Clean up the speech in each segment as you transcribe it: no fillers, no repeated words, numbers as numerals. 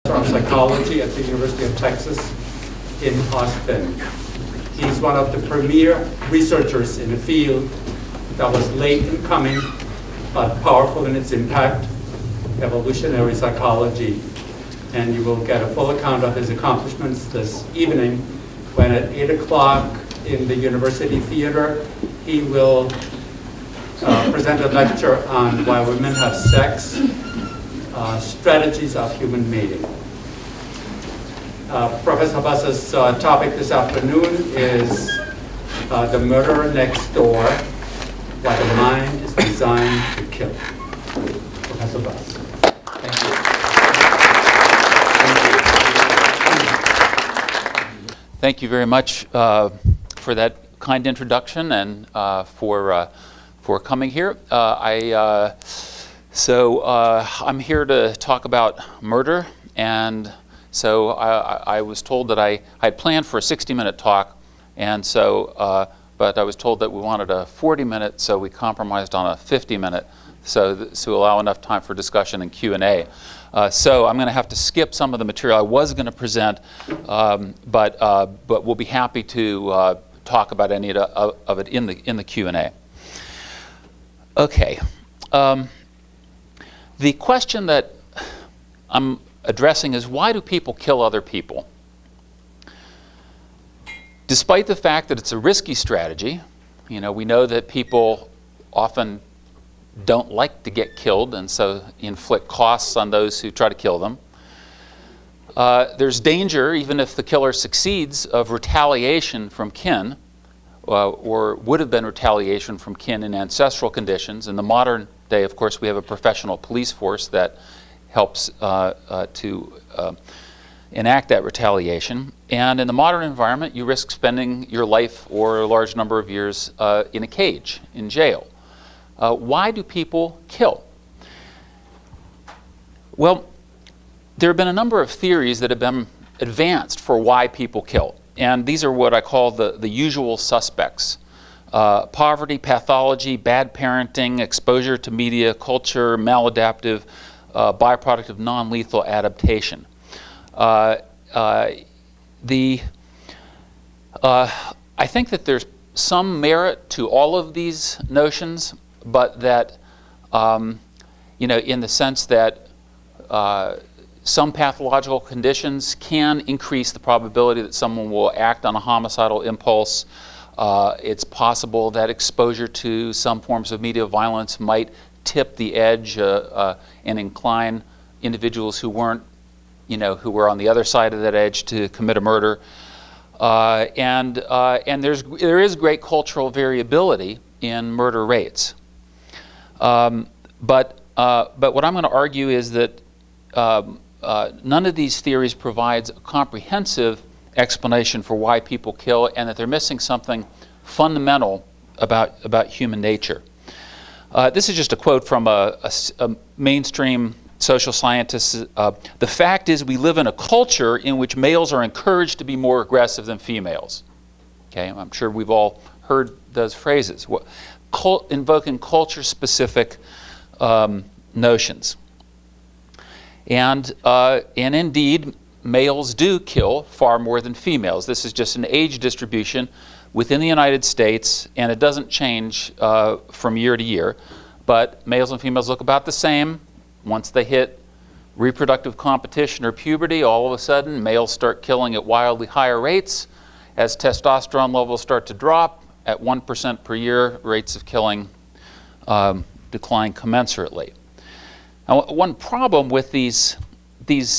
Of psychology at the University of Texas in Austin. He's one of the premier researchers in the field that was late in coming, but powerful in its impact, evolutionary psychology. And you will get a full account of his accomplishments this evening when at 8 o'clock in the University Theater, he will present a lecture on Why Women Have Sex, Strategies of Human Mating. Professor Habas's topic this afternoon is The Murderer Next Door, Why the Mind is Designed to Kill. Professor Habas. Thank you. Thank you very much for that kind introduction and for coming here. I'm here to talk about murder, and so I was told that I had planned for a 60-minute talk, and so but I was told that we wanted a 40-minute, so we compromised on a 50-minute, so allow enough time for discussion and Q&A. So I'm going to have to skip some of the material I was going to present, but we'll be happy to talk about any of it in the Q&A. Okay. The question that I'm addressing is, why do people kill other people? Despite the fact that it's a risky strategy, we know that people often don't like to get killed and so inflict costs on those who try to kill them. There's danger, even if the killer succeeds, of retaliation from kin, or would have been retaliation from kin in ancestral conditions. In the modern day, of course, we have a professional police force that helps to enact that retaliation. And in the modern environment, you risk spending your life or a large number of years in a cage, in jail. Why do people kill? Well, there have been a number of theories that have been advanced for why people kill. And these are what I call the usual suspects. Poverty, pathology, bad parenting, exposure to media, culture, maladaptive, byproduct of non-lethal adaptation. I think that there's some merit to all of these notions, but that, in the sense that some pathological conditions can increase the probability that someone will act on a homicidal impulse. It's possible that exposure to some forms of media violence might tip the edge and incline individuals who weren't, who were on the other side of that edge to commit a murder. And there is great cultural variability in murder rates. But what I'm going to argue is that none of these theories provides a comprehensive explanation for why people kill, and that they're missing something fundamental about human nature. This is just a quote from a mainstream social scientist. The fact is, we live in a culture in which males are encouraged to be more aggressive than females. Okay, I'm sure we've all heard those phrases, invoking culture-specific notions. And indeed, males do kill far more than females. This is just an age distribution within the United States, and it doesn't change from year to year. But males and females look about the same. Once they hit reproductive competition or puberty, all of a sudden, males start killing at wildly higher rates. As testosterone levels start to drop, at 1% per year, rates of killing decline commensurately. Now, one problem with these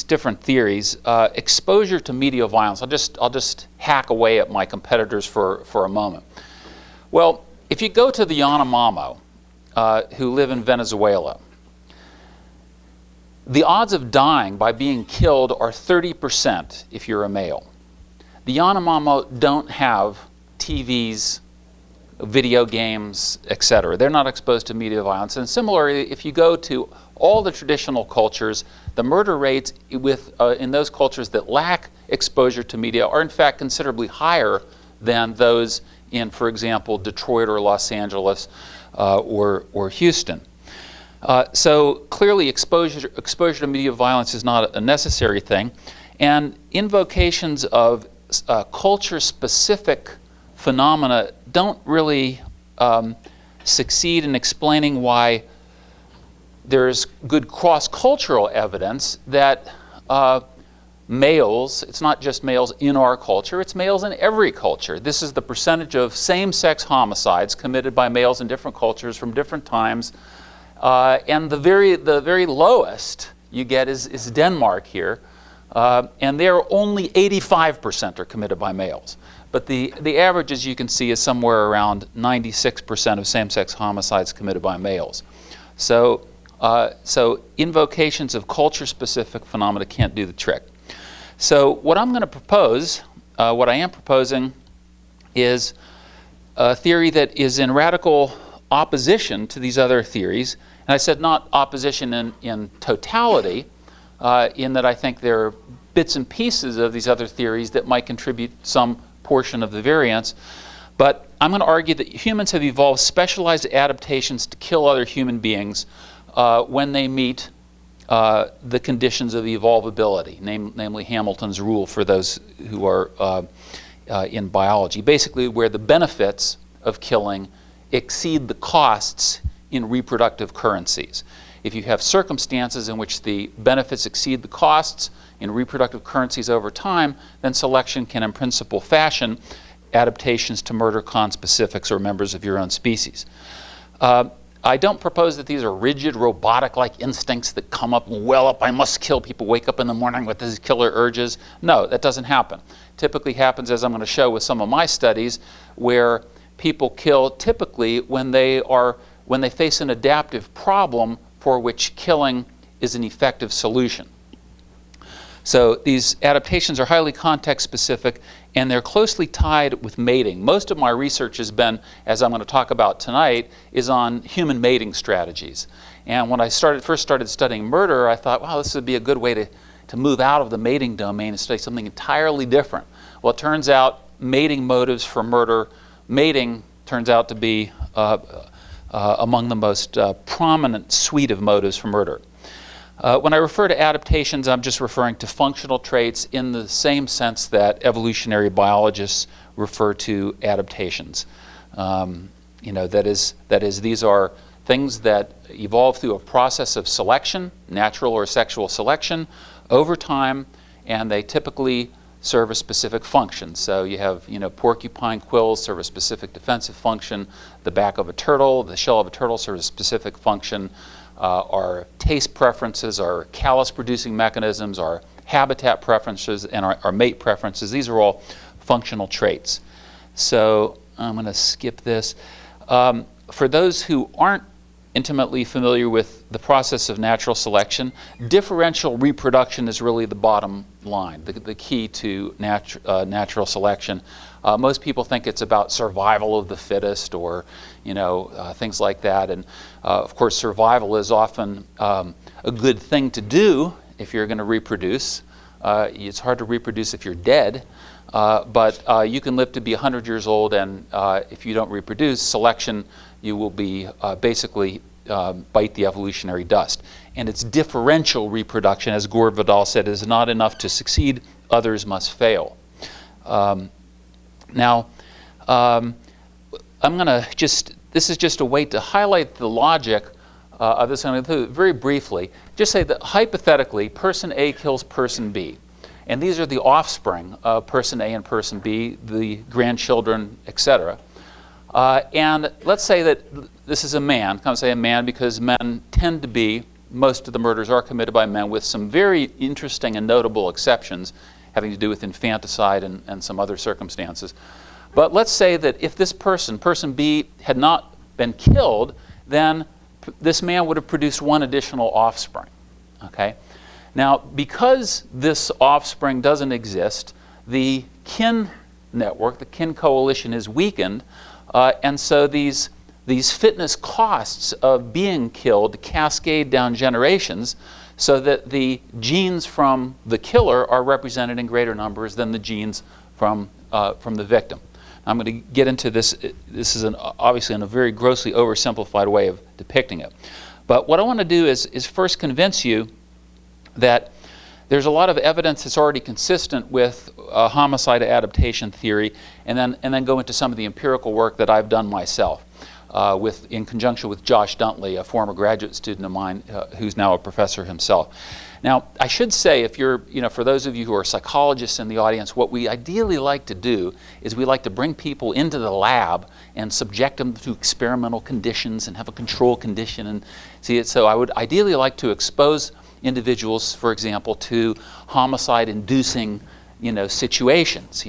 different theories, exposure to media violence. I'll just hack away at my competitors for a moment. Well, if you go to the Yanomamo, who live in Venezuela, The odds of dying by being killed are 30% if you're a male. The Yanomamo don't have TVs, video games, etc. They're not exposed to media violence. And similarly, if you go to all the traditional cultures, the murder rates in those cultures that lack exposure to media are in fact considerably higher than those in, for example, Detroit or Los Angeles or Houston. So clearly exposure to media violence is not a necessary thing. And invocations of culture-specific phenomena don't really succeed in explaining why there's good cross-cultural evidence that males, it's not just males in our culture, it's males in every culture. This is the percentage of same-sex homicides committed by males in different cultures from different times. And the very lowest you get is Denmark here. And there only 85% are committed by males. But the average, as you can see, is somewhere around 96% of same-sex homicides committed by males. So invocations of culture-specific phenomena can't do the trick. So what I'm going to propose, what I am proposing, is a theory that is in radical opposition to these other theories. And I said not opposition in totality, in that I think there are bits and pieces of these other theories that might contribute some portion of the variance. But I'm going to argue that humans have evolved specialized adaptations to kill other human beings when they meet the conditions of evolvability, namely Hamilton's rule for those who are in biology. Basically, where the benefits of killing exceed the costs in reproductive currencies. If you have circumstances in which the benefits exceed the costs in reproductive currencies over time, then selection can in principle fashion adaptations to murder conspecifics or members of your own species. I don't propose that these are rigid, robotic-like instincts that come up and well up, I must kill people, wake up in the morning with these killer urges. No, that doesn't happen. Typically happens, as I'm going to show with some of my studies, where people kill typically when they face an adaptive problem for which killing is an effective solution. So these adaptations are highly context-specific, and they're closely tied with mating. Most of my research has been, as I'm going to talk about tonight, is on human mating strategies. And when I first started studying murder, I thought, wow, this would be a good way to move out of the mating domain and study something entirely different. Well, it turns out mating motives for murder, mating turns out to be among the most prominent suite of motives for murder. When I refer to adaptations, I'm just referring to functional traits in the same sense that evolutionary biologists refer to adaptations. That is, these are things that evolve through a process of selection, natural or sexual selection, over time, and they typically serve a specific function. So you have, porcupine quills serve a specific defensive function. The back of a turtle, the shell of a turtle serves a specific function. Our taste preferences, our callus-producing mechanisms, our habitat preferences, and our mate preferences, these are all functional traits. So I'm going to skip this. For those who aren't intimately familiar with the process of natural selection, differential reproduction is really the bottom line, the key to natural selection. Most people think it's about survival of the fittest or things like that. And of course, survival is often a good thing to do if you're going to reproduce. It's hard to reproduce if you're dead, but you can live to be 100 years old, and if you don't reproduce, selection, you will be basically bite the evolutionary dust. And it's differential reproduction, as Gore Vidal said, is not enough to succeed, others must fail. Now, I'm going to this is just a way to highlight the logic of this. I'm going to do it very briefly. Just say that hypothetically, person A kills person B. And these are the offspring of person A and person B, the grandchildren, etc. And let's say that this is a man. I'm going to say a man because men tend to be, most of the murders are committed by men, with some very interesting and notable exceptions having to do with infanticide and some other circumstances. But let's say that if this person B, had not been killed, then this man would have produced one additional offspring. Okay? Now, because this offspring doesn't exist, the kin network, the kin coalition is weakened, and so these fitness costs of being killed cascade down generations so that the genes from the killer are represented in greater numbers than the genes from the victim. I'm going to get into this. This is obviously in a very grossly oversimplified way of depicting it. But what I want to do is first convince you that there's a lot of evidence that's already consistent with homicide adaptation theory, and then go into some of the empirical work that I've done myself in conjunction with Josh Duntley, a former graduate student of mine who's now a professor himself. Now, I should say, if you're, for those of you who are psychologists in the audience, what we ideally like to do is we like to bring people into the lab and subject them to experimental conditions and have a control condition and see it. So I would ideally like to expose individuals, for example, to homicide-inducing, situations.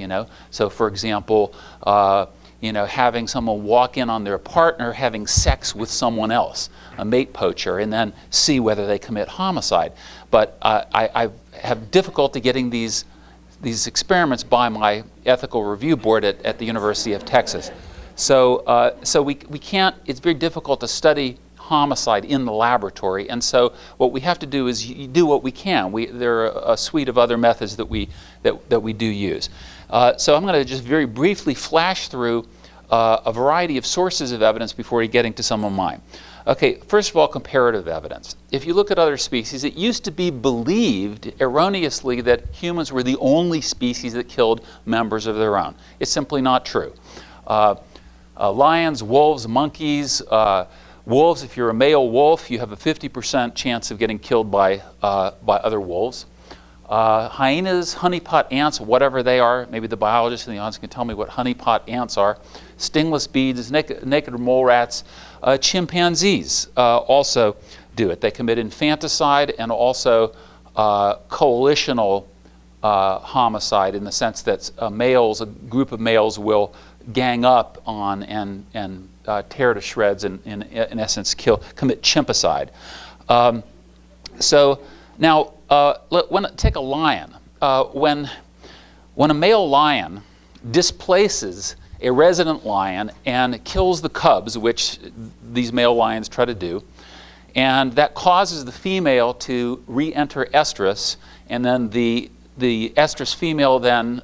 So, for example, having someone walk in on their partner having sex with someone else, a mate poacher, and then see whether they commit homicide. But I have difficulty getting these experiments by my ethical review board at the University of Texas. So we can't. It's very difficult to study homicide in the laboratory, and so what we have to do is do what we can. There are a suite of other methods that we do use. So I'm going to just very briefly flash through a variety of sources of evidence before getting to some of mine. Okay, first of all, comparative evidence. If you look at other species, it used to be believed erroneously that humans were the only species that killed members of their own. It's simply not true. Lions, wolves, monkeys, wolves, if you're a male wolf, you have a 50% chance of getting killed by other wolves. Hyenas, honeypot ants, whatever they are, maybe the biologists in the audience can tell me what honeypot ants are, stingless bees, naked mole rats, chimpanzees also do it. They commit infanticide and also coalitional homicide, in the sense that a group of males will gang up on and tear to shreds and in essence commit chimpicide. So now, take a lion. When a male lion displaces a resident lion and kills the cubs, which these male lions try to do, and that causes the female to re-enter estrus, and then the estrus female then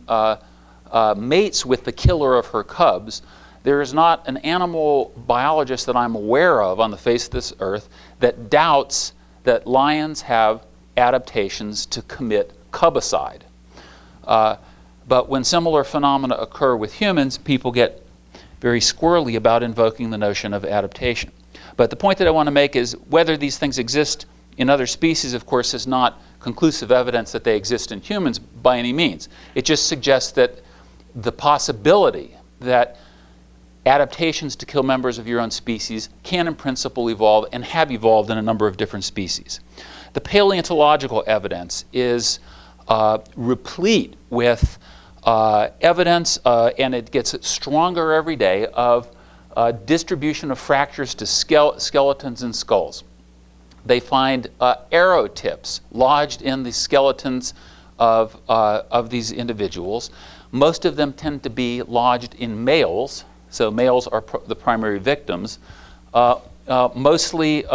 mates with the killer of her cubs, there is not an animal biologist that I'm aware of on the face of this earth that doubts that lions have adaptations to commit cubicide. But when similar phenomena occur with humans, people get very squirrely about invoking the notion of adaptation. But the point that I want to make is whether these things exist in other species, of course, is not conclusive evidence that they exist in humans by any means. It just suggests that the possibility that adaptations to kill members of your own species can in principle evolve and have evolved in a number of different species. The paleontological evidence is replete with evidence, and it gets stronger every day, of distribution of fractures to skeletons and skulls. They find arrow tips lodged in the skeletons of these individuals. Most of them tend to be lodged in males, so males are the primary victims, mostly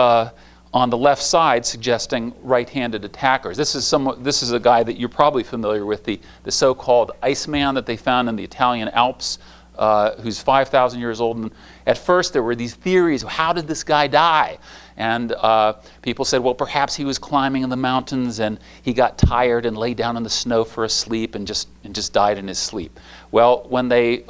on the left side, suggesting right-handed attackers. This is a guy that you're probably familiar with, the so-called Iceman that they found in the Italian Alps, who's 5,000 years old. And at first there were these theories, how did this guy die? And people said, well, perhaps he was climbing in the mountains and he got tired and lay down in the snow for a sleep and just died in his sleep. Well, when they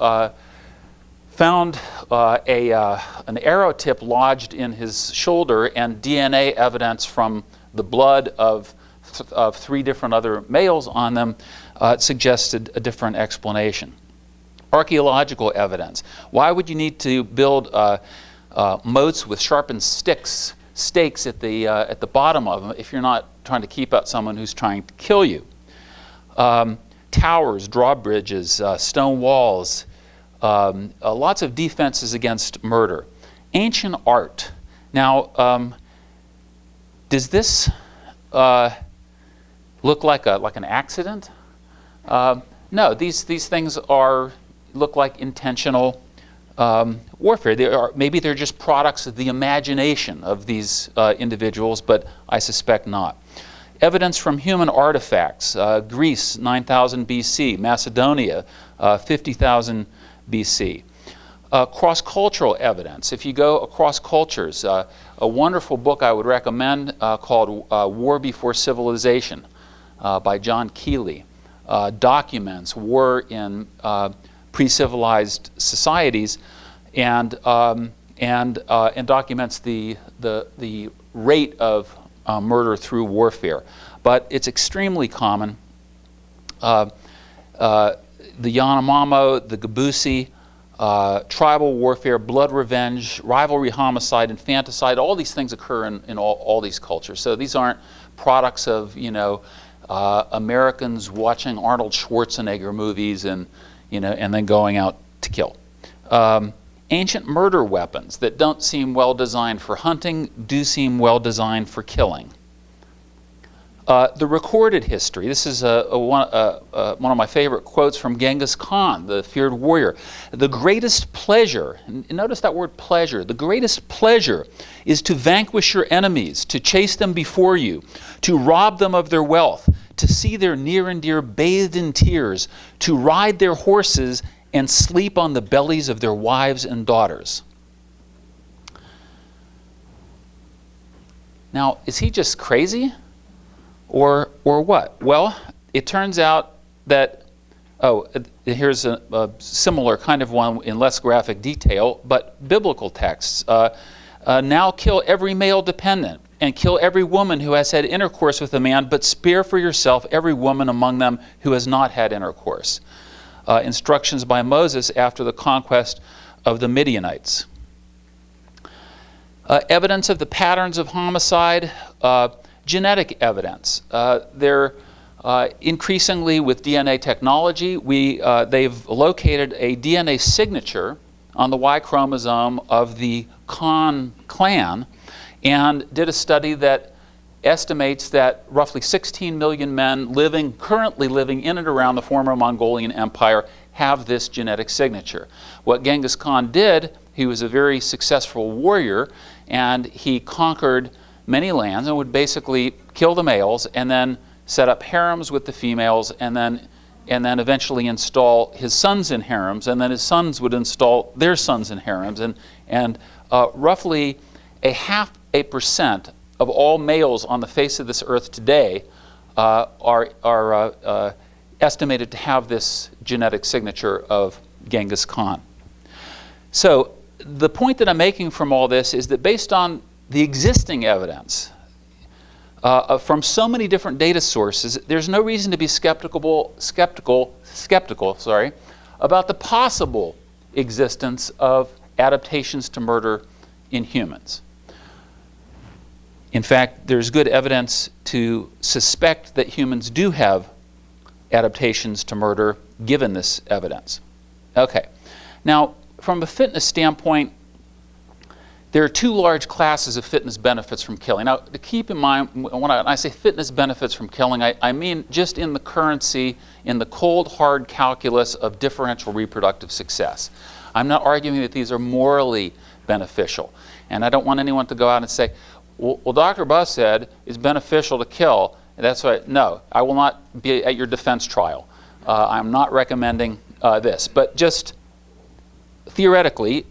found an arrow tip lodged in his shoulder and DNA evidence from the blood of 3 different other males on them, it suggested a different explanation. Archaeological evidence. Why would you need to build moats with sharpened stakes at the bottom of them if you're not trying to keep out someone who's trying to kill you? Towers, drawbridges, stone walls, lots of defenses against murder. Ancient art. Now, does this look like an accident? No, these things look like intentional warfare. Maybe they're just products of the imagination of these individuals, but I suspect not. Evidence from human artifacts: Greece, 9,000 BC; Macedonia, 50,000 BC. Cross-cultural evidence. If you go across cultures, a wonderful book I would recommend called War Before Civilization by John Keeley documents war in pre-civilized societies and documents the rate of murder through warfare. But it's extremely common. The Yanomamo, the Gabusi, tribal warfare, blood revenge, rivalry, homicide, infanticide, all these things occur in all these cultures. So these aren't products of, Americans watching Arnold Schwarzenegger movies and then going out to kill. Ancient murder weapons that don't seem well designed for hunting do seem well designed for killing. The recorded history. This is one of my favorite quotes from Genghis Khan, the feared warrior. The greatest pleasure, and notice that word pleasure, the greatest pleasure is to vanquish your enemies, to chase them before you, to rob them of their wealth, to see their near and dear bathed in tears, to ride their horses and sleep on the bellies of their wives and daughters. Now, is he just crazy? Or what? Well, it turns out that, here's a similar kind of one in less graphic detail, but biblical texts. Now kill every male dependent, and kill every woman who has had intercourse with a man, but spare for yourself every woman among them who has not had intercourse. Instructions by Moses after the conquest of the Midianites. Evidence of the patterns of homicide. Genetic evidence. They're increasingly with DNA technology. They've located a DNA signature on the Y chromosome of the Khan clan and did a study that estimates that roughly 16 million men currently living in and around the former Mongolian Empire have this genetic signature. What Genghis Khan did, he was a very successful warrior, and he conquered many lands and would basically kill the males and then set up harems with the females and then eventually install his sons in harems, and then his sons would install their sons in harems, and roughly 0.5% of all males on the face of this earth today are estimated to have this genetic signature of Genghis Khan. So the point that I'm making from all this is that based on the existing evidence from so many different data sources, there's no reason to be skeptical about the possible existence of adaptations to murder in humans. In fact, there's good evidence to suspect that humans do have adaptations to murder given this evidence. Okay, now from a fitness standpoint, there are two large classes of fitness benefits from killing. Now, to keep in mind, when I say fitness benefits from killing, I mean just in the currency, in the cold, hard calculus of differential reproductive success. I'm not arguing that these are morally beneficial. And I don't want anyone to go out and say, well, Dr. Buss said it's beneficial to kill. And that's why, no, I will not be at your defense trial. I'm not recommending this. But just theoretically,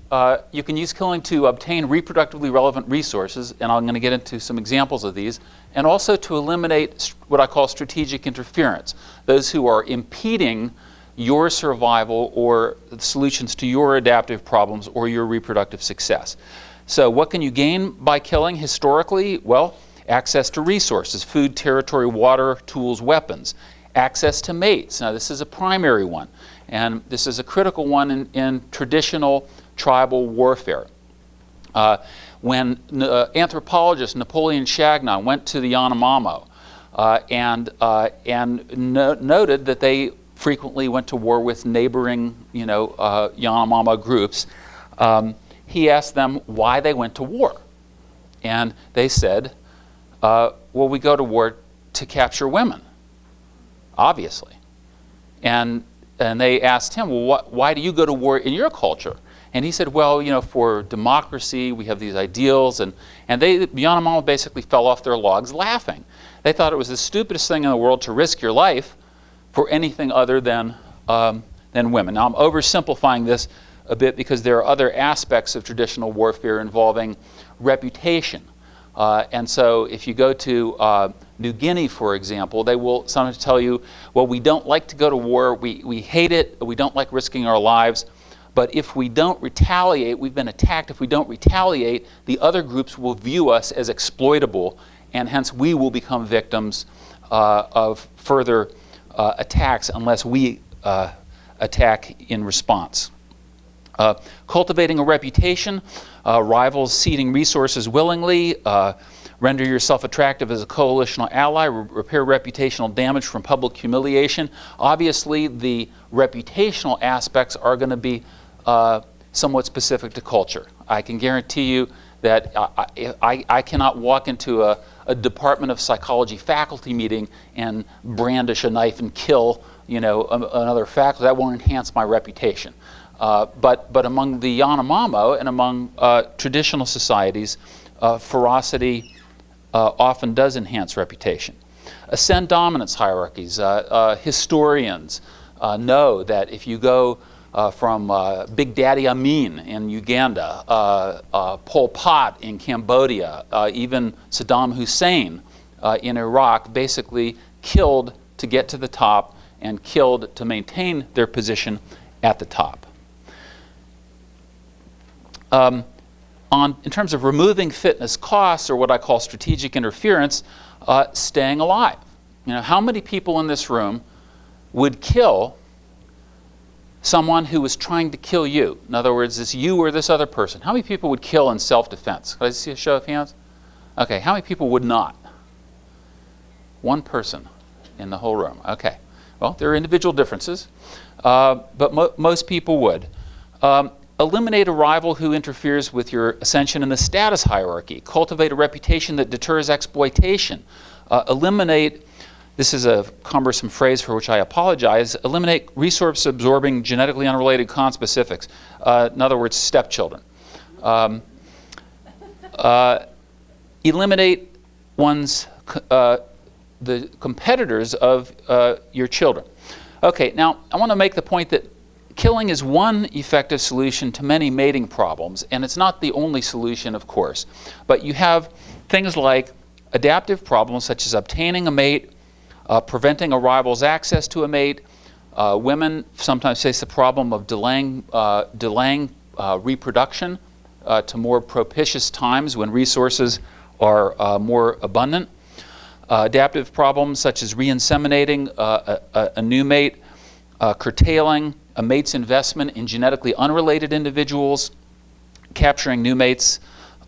you can use killing to obtain reproductively relevant resources, and I'm going to get into some examples of these, and also to eliminate what I call strategic interference, those who are impeding your survival or solutions to your adaptive problems or your reproductive success. So what can you gain by killing historically? Well, access to resources, food, territory, water, tools, weapons. Access to mates. Now this is a primary one, and this is a critical one in traditional tribal warfare. When anthropologist Napoleon Chagnon went to the Yanomamo noted that they frequently went to war with neighboring Yanomamo groups, he asked them why they went to war. And they said, well, we go to war to capture women, obviously. And they asked him, well, why do you go to war in your culture? And he said, well, for democracy, we have these ideals. And the Yanomamo basically fell off their logs laughing. They thought it was the stupidest thing in the world to risk your life for anything other than women. Now, I'm oversimplifying this a bit because there are other aspects of traditional warfare involving reputation. And so if you go to New Guinea, for example, they will sometimes tell you, well, we don't like to go to war, we hate it, we don't like risking our lives, but if we don't retaliate, we've been attacked, if we don't retaliate, the other groups will view us as exploitable, and hence we will become victims of further attacks unless we attack in response. Cultivating a reputation, rivals ceding resources willingly, render yourself attractive as a coalitional ally, repair reputational damage from public humiliation. Obviously, the reputational aspects are going to be somewhat specific to culture. I can guarantee you that I cannot walk into a Department of Psychology faculty meeting and brandish a knife and kill another faculty. That won't enhance my reputation. But among the Yanomamo and among traditional societies, ferocity often does enhance reputation. Ascend dominance hierarchies. Historians know that if you go from Big Daddy Amin in Uganda, Pol Pot in Cambodia, even Saddam Hussein in Iraq, basically killed to get to the top and killed to maintain their position at the top. In terms of removing fitness costs, or what I call strategic interference, staying alive. How many people in this room would kill someone who was trying to kill you? In other words, this you or this other person. How many people would kill in self-defense? Could I see a show of hands? Okay, how many people would not? One person in the whole room. Okay. Well, there are individual differences, but most people would. Eliminate a rival who interferes with your ascension in the status hierarchy. Cultivate a reputation that deters exploitation. Eliminate, this is a cumbersome phrase for which I apologize, eliminate resource-absorbing, genetically unrelated conspecifics. In other words, stepchildren. Eliminate the competitors of your children. Okay, now I want to make the point that killing is one effective solution to many mating problems, and it's not the only solution, of course. But you have things like adaptive problems such as obtaining a mate, preventing a rival's access to a mate. Women sometimes face the problem of delaying reproduction to more propitious times when resources are more abundant. Adaptive problems such as re-inseminating a new mate, curtailing a mate's investment in genetically unrelated individuals, capturing new mates,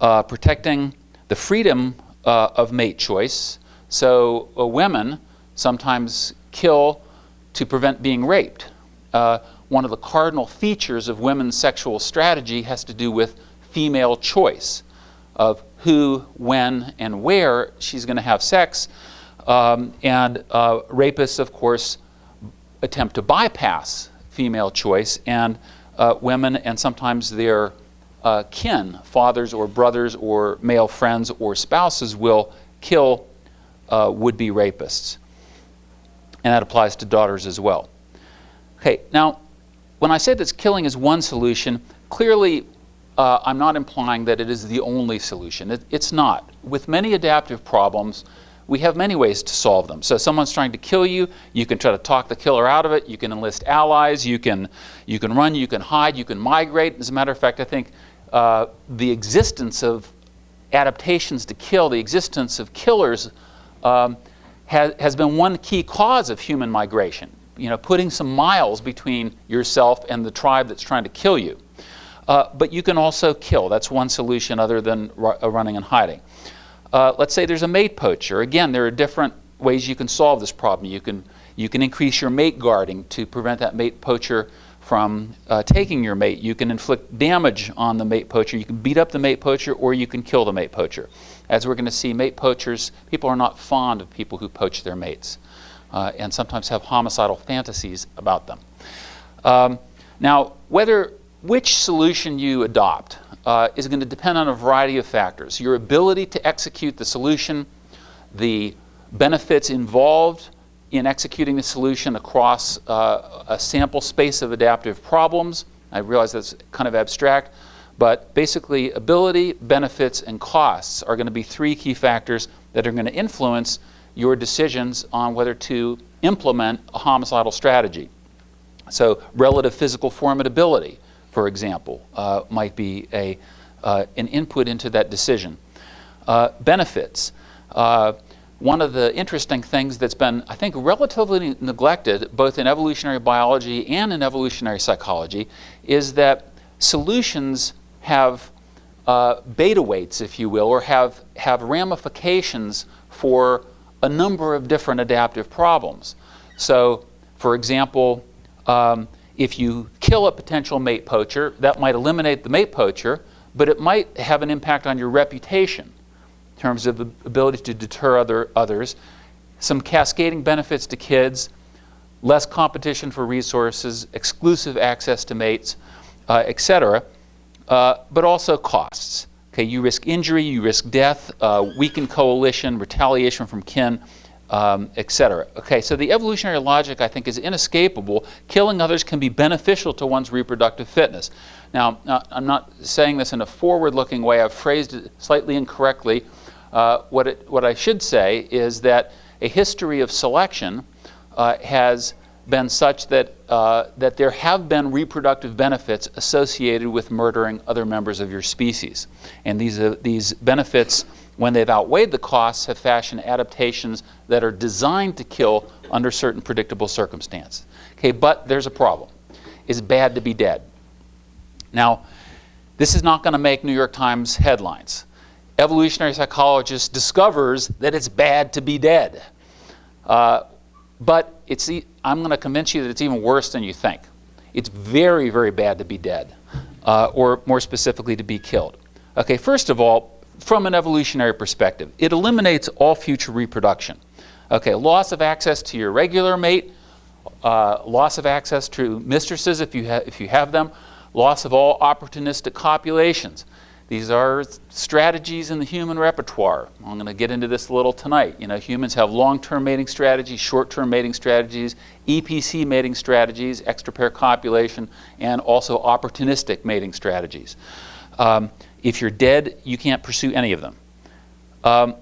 protecting the freedom of mate choice. So women sometimes kill to prevent being raped. One of the cardinal features of women's sexual strategy has to do with female choice of who, when, and where she's going to have sex. And rapists, of course, attempt to bypass female choice, and women and sometimes their kin, fathers or brothers or male friends or spouses, will kill would-be rapists. And that applies to daughters as well. Okay, now, when I say that killing is one solution, clearly I'm not implying that it is the only solution. It's not. With many adaptive problems, we have many ways to solve them. So someone's trying to kill you, you can try to talk the killer out of it, you can enlist allies, you can run, you can hide, you can migrate. As a matter of fact, I think the existence of adaptations to kill, the existence of killers has been one key cause of human migration. Putting some miles between yourself and the tribe that's trying to kill you. But you can also kill. That's one solution other than running and hiding. Let's say there's a mate poacher. Again, there are different ways you can solve this problem. You can increase your mate guarding to prevent that mate poacher from taking your mate. You can inflict damage on the mate poacher. You can beat up the mate poacher, or you can kill the mate poacher. As we're going to see, mate poachers, people are not fond of people who poach their mates, and sometimes have homicidal fantasies about them. Now, which solution you adopt is going to depend on a variety of factors. Your ability to execute the solution, the benefits involved in executing the solution across a sample space of adaptive problems. I realize that's kind of abstract, but basically ability, benefits, and costs are going to be three key factors that are going to influence your decisions on whether to implement a homicidal strategy. So relative physical formidability, for example, might be an input into that decision. Benefits. One of the interesting things that's been, I think, relatively neglected, both in evolutionary biology and in evolutionary psychology, is that solutions have beta weights, if you will, or have ramifications for a number of different adaptive problems. So, for example, if you kill a potential mate poacher, that might eliminate the mate poacher, but it might have an impact on your reputation in terms of the ability to deter others, some cascading benefits to kids, less competition for resources, exclusive access to mates, etc., but also costs. Okay, you risk injury, you risk death, weakened coalition, retaliation from kin, etc. Okay, so the evolutionary logic, I think, is inescapable. Killing others can be beneficial to one's reproductive fitness. Now, I'm not saying this in a forward-looking way. I've phrased it slightly incorrectly. What I should say is that a history of selection has been such that that there have been reproductive benefits associated with murdering other members of your species, and these benefits, when they've outweighed the costs, have fashioned adaptations that are designed to kill under certain predictable circumstances. Okay, but there's a problem. It's bad to be dead. Now, this is not going to make New York Times headlines. Evolutionary psychologist discovers that it's bad to be dead. But I'm going to convince you that it's even worse than you think. It's very, very bad to be dead, or more specifically, to be killed. Okay, first of all, from an evolutionary perspective, it eliminates all future reproduction. Okay, loss of access to your regular mate, loss of access to mistresses if you have them, loss of all opportunistic copulations. These are strategies in the human repertoire. I'm going to get into this a little tonight. You know, humans have long-term mating strategies, short-term mating strategies, EPC mating strategies, extra-pair copulation, and also opportunistic mating strategies. If you're dead, you can't pursue any of them.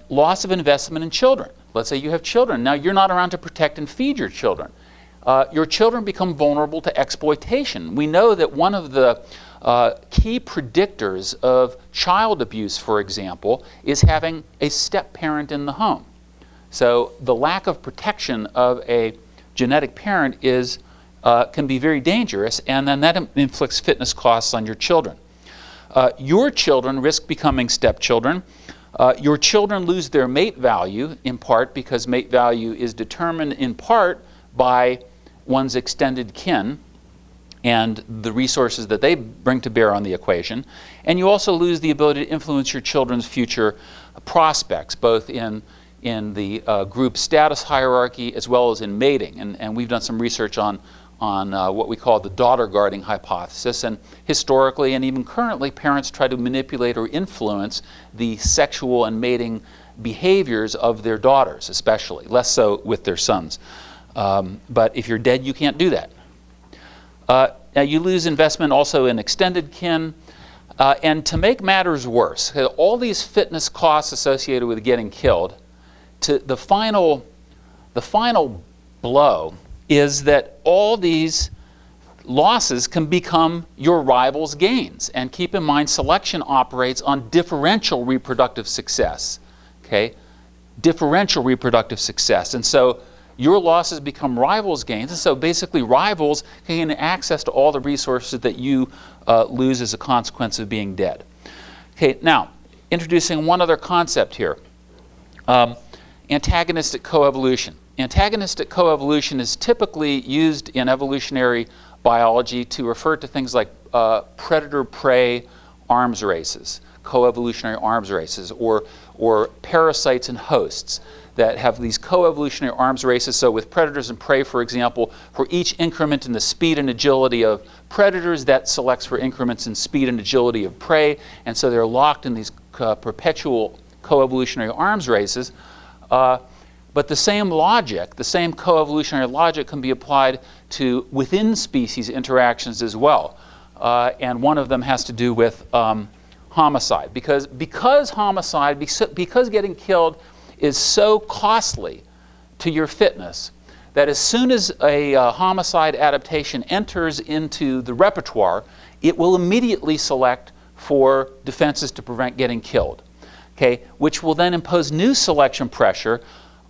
Loss of investment in children. Let's say you have children. Now you're not around to protect and feed your children. Your children become vulnerable to exploitation. We know that one of the key predictors of child abuse, for example, is having a step-parent in the home. So the lack of protection of a genetic parent can be very dangerous, and then that inflicts fitness costs on your children. Your children risk becoming stepchildren. Your children lose their mate value, in part because mate value is determined in part by one's extended kin and the resources that they bring to bear on the equation. And you also lose the ability to influence your children's future prospects, both in the group status hierarchy as well as in mating. And we've done some research on what we call the daughter guarding hypothesis. And historically and even currently, parents try to manipulate or influence the sexual and mating behaviors of their daughters, especially, less so with their sons. But if you're dead, you can't do that. Now you lose investment also in extended kin. And to make matters worse, all these fitness costs associated with getting killed, the final blow is that all these losses can become your rival's gains. And keep in mind, selection operates on differential reproductive success. Okay? Differential reproductive success. And so your losses become rivals' gains. And so basically rivals can gain access to all the resources that you lose as a consequence of being dead. Okay, now, introducing one other concept here. Antagonistic coevolution. Antagonistic coevolution is typically used in evolutionary biology to refer to things like predator-prey arms races, coevolutionary arms races, or parasites and hosts that have these coevolutionary arms races. So with predators and prey, for example, for each increment in the speed and agility of predators, that selects for increments in speed and agility of prey, and so they're locked in these perpetual coevolutionary arms races. But the same logic, the same coevolutionary logic can be applied to within species interactions as well. And one of them has to do with homicide. Because getting killed is so costly to your fitness that as soon as a homicide adaptation enters into the repertoire, it will immediately select for defenses to prevent getting killed, okay? Which will then impose new selection pressure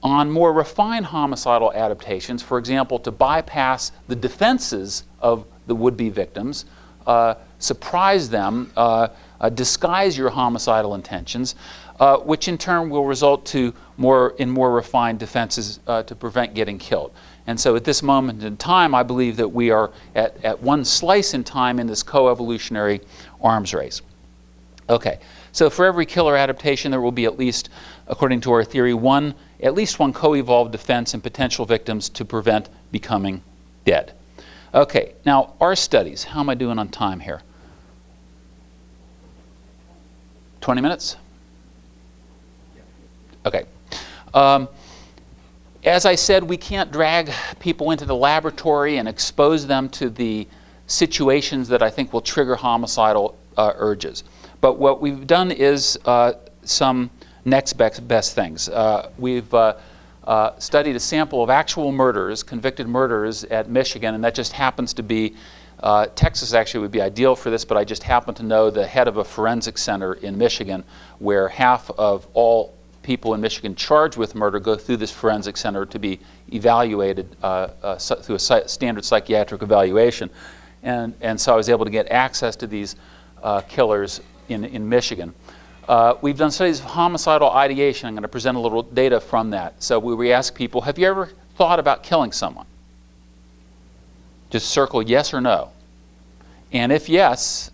on more refined homicidal adaptations, for example, to bypass the defenses of the would-be victims, surprise them, disguise your homicidal intentions, which in turn will result in more refined defenses to prevent getting killed. And so at this moment in time, I believe that we are at one slice in time in this coevolutionary arms race. Okay, so for every killer adaptation, there will be at least, according to our theory, at least one co-evolved defense in potential victims to prevent becoming dead. Okay, now our studies. How am I doing on time here? 20 minutes? Okay. As I said, we can't drag people into the laboratory and expose them to the situations that I think will trigger homicidal urges. But what we've done is some next best things. We've studied a sample of actual murderers, convicted murderers at Michigan, and that just happens to be, Texas actually would be ideal for this, but I just happen to know the head of a forensic center in Michigan where half of all people in Michigan charged with murder go through this forensic center to be evaluated through a standard psychiatric evaluation. And so I was able to get access to these killers in Michigan. We've done studies of homicidal ideation. I'm going to present a little data from that. So we ask people, have you ever thought about killing someone? Just circle yes or no. And if yes,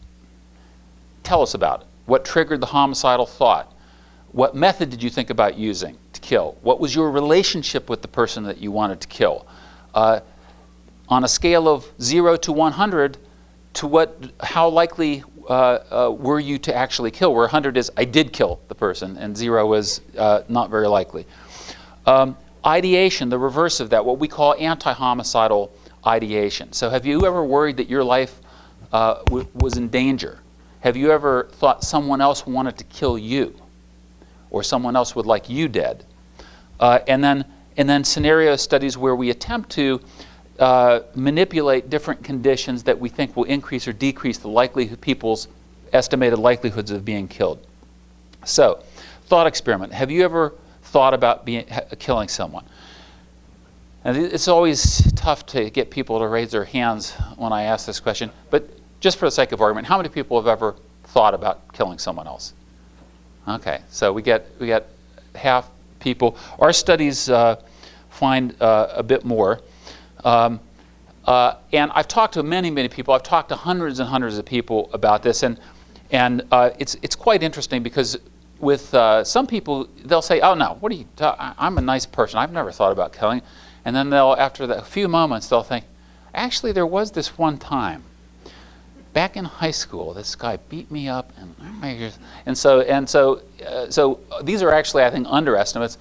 tell us about it. What triggered the homicidal thought? What method did you think about using to kill? What was your relationship with the person that you wanted to kill? On a scale of 0 to 100, how likely were you to actually kill? Where 100 is, I did kill the person, and 0 is not very likely. Ideation, the reverse of that, what we call anti-homicidal ideation. So have you ever worried that your life was in danger? Have you ever thought someone else wanted to kill you? Or someone else would like you dead? And then scenario studies where we attempt to manipulate different conditions that we think will increase or decrease the likelihood, people's estimated likelihoods of being killed. So, thought experiment. Have you ever thought about killing someone? And it's always tough to get people to raise their hands when I ask this question, but just for the sake of argument, how many people have ever thought about killing someone else? Okay, so we get half people. Our studies find a bit more. And I've talked to many people. I've talked to hundreds and hundreds of people about this, and it's quite interesting because with some people they'll say, "Oh no, what are you? I'm a nice person. I've never thought about killing." And then after a few moments, they'll think, "Actually, there was this one time back in high school. This guy beat me up, and so these are actually, I think, underestimates.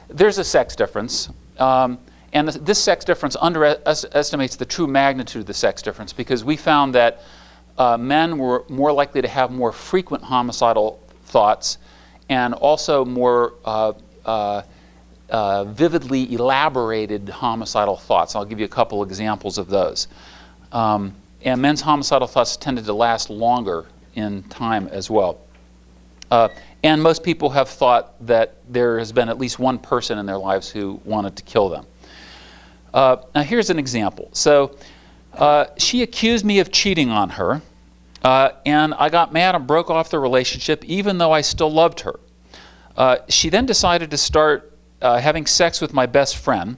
There's a sex difference." And this sex difference underestimates the true magnitude of the sex difference because we found that men were more likely to have more frequent homicidal thoughts and also more vividly elaborated homicidal thoughts. I'll give you a couple examples of those. And men's homicidal thoughts tended to last longer in time as well. And most people have thought that there has been at least one person in their lives who wanted to kill them. Now here's an example. So she accused me of cheating on her, and I got mad and broke off the relationship even though I still loved her. She then decided to start having sex with my best friend,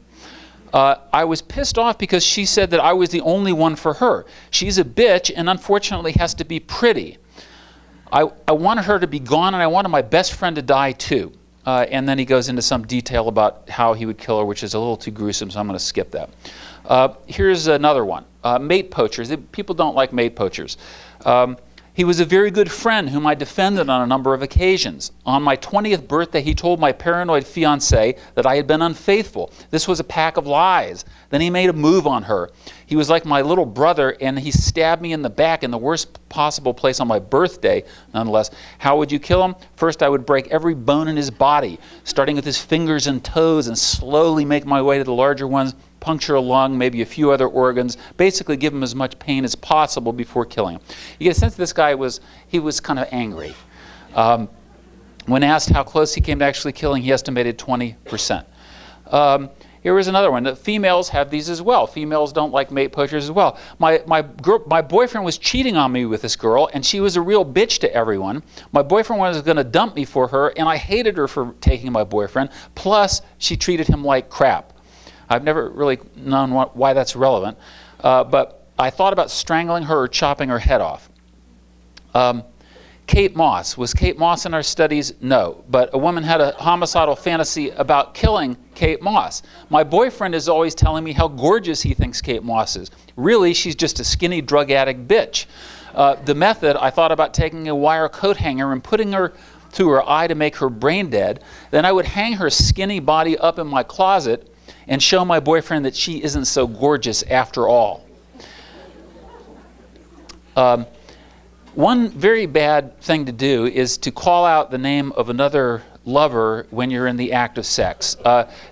I was pissed off because she said that I was the only one for her. She's a bitch and unfortunately has to be pretty. I wanted her to be gone, and I wanted my best friend to die too. And then he goes into some detail about how he would kill her, which is a little too gruesome, so I'm going to skip that. Here's another one. Mate poachers. People don't like mate poachers. He was a very good friend whom I defended on a number of occasions. On my 20th birthday, he told my paranoid fiancée that I had been unfaithful. This was a pack of lies. Then he made a move on her. He was like my little brother, and he stabbed me in the back in the worst possible place on my birthday, nonetheless. How would you kill him? First, I would break every bone in his body, starting with his fingers and toes, and slowly make my way to the larger ones, puncture a lung, maybe a few other organs, basically give him as much pain as possible before killing him. You get a sense this guy was kind of angry. When asked how close he came to actually killing, he estimated 20%. Here was another one. The females have these as well. Females don't like mate poachers as well. My boyfriend was cheating on me with this girl, and she was a real bitch to everyone. My boyfriend was going to dump me for her, and I hated her for taking my boyfriend. Plus, she treated him like crap. I've never really known why that's relevant, but I thought about strangling her or chopping her head off. Kate Moss. Was Kate Moss in our studies? No, but a woman had a homicidal fantasy about killing Kate Moss. My boyfriend is always telling me how gorgeous he thinks Kate Moss is. Really, she's just a skinny drug addict bitch. The method, I thought about taking a wire coat hanger and putting her to her eye to make her brain dead. Then I would hang her skinny body up in my closet and show my boyfriend that she isn't so gorgeous after all. One very bad thing to do is to call out the name of another lover when you're in the act of sex.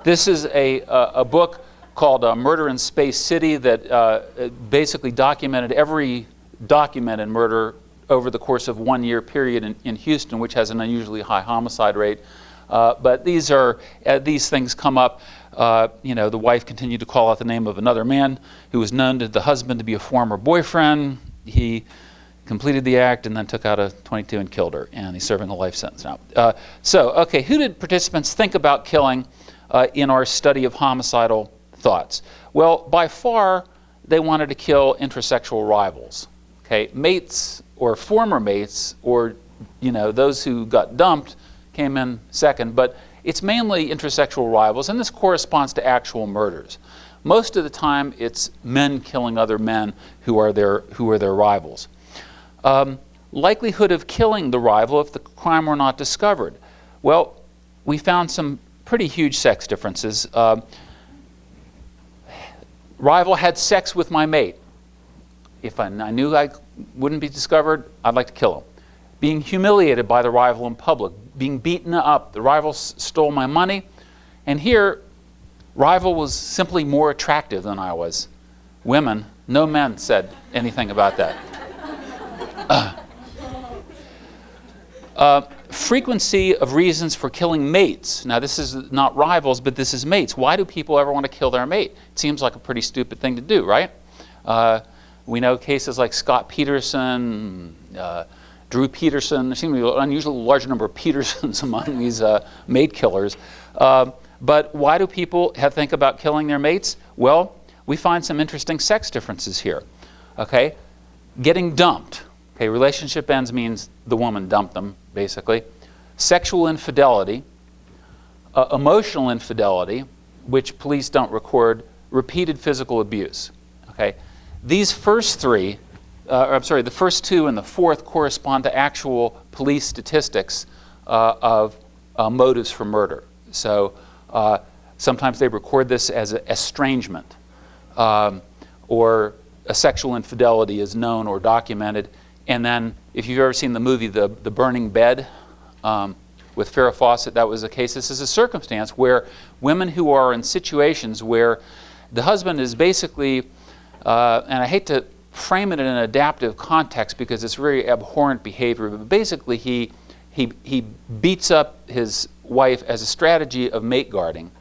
This is a book called Murder in Space City that basically documented every documented murder over the course of 1 year period in Houston, which has an unusually high homicide rate. But these things come up. The wife continued to call out the name of another man who was known to the husband to be a former boyfriend. He completed the act and then took out a .22 and killed her, and he's serving a life sentence now. Who did participants think about killing in our study of homicidal thoughts? Well, by far, they wanted to kill intersexual rivals. Okay, mates or former mates or those who got dumped came in second, but it's mainly intersexual rivals, and this corresponds to actual murders. Most of the time, it's men killing other men who are their rivals. Likelihood of killing the rival if the crime were not discovered. Well, we found some pretty huge sex differences. Rival had sex with my mate. If I knew I wouldn't be discovered, I'd like to kill him. Being humiliated by the rival in public, being beaten up. The rival stole my money, and here, rival was simply more attractive than I was. Women, no men said anything about that. Frequency of reasons for killing mates. Now, this is not rivals, but this is mates. Why do people ever want to kill their mate? It seems like a pretty stupid thing to do, right? We know cases like Scott Peterson, Drew Peterson. There seem to be an unusually large number of Petersons among these mate killers. But why do people think about killing their mates? Well, we find some interesting sex differences here. Okay, getting dumped. Okay, relationship ends means the woman dumped them, basically. Sexual infidelity, emotional infidelity, which police don't record, repeated physical abuse. Okay, these first three, the first two and the fourth correspond to actual police statistics of motives for murder. So sometimes they record this as estrangement, or a sexual infidelity is known or documented. And then, if you've ever seen the movie The Burning Bed with Farrah Fawcett, that was a case. This is a circumstance where women who are in situations where the husband is basically, and I hate to frame it in an adaptive context because it's very abhorrent behavior, but basically he beats up his wife as a strategy of mate guarding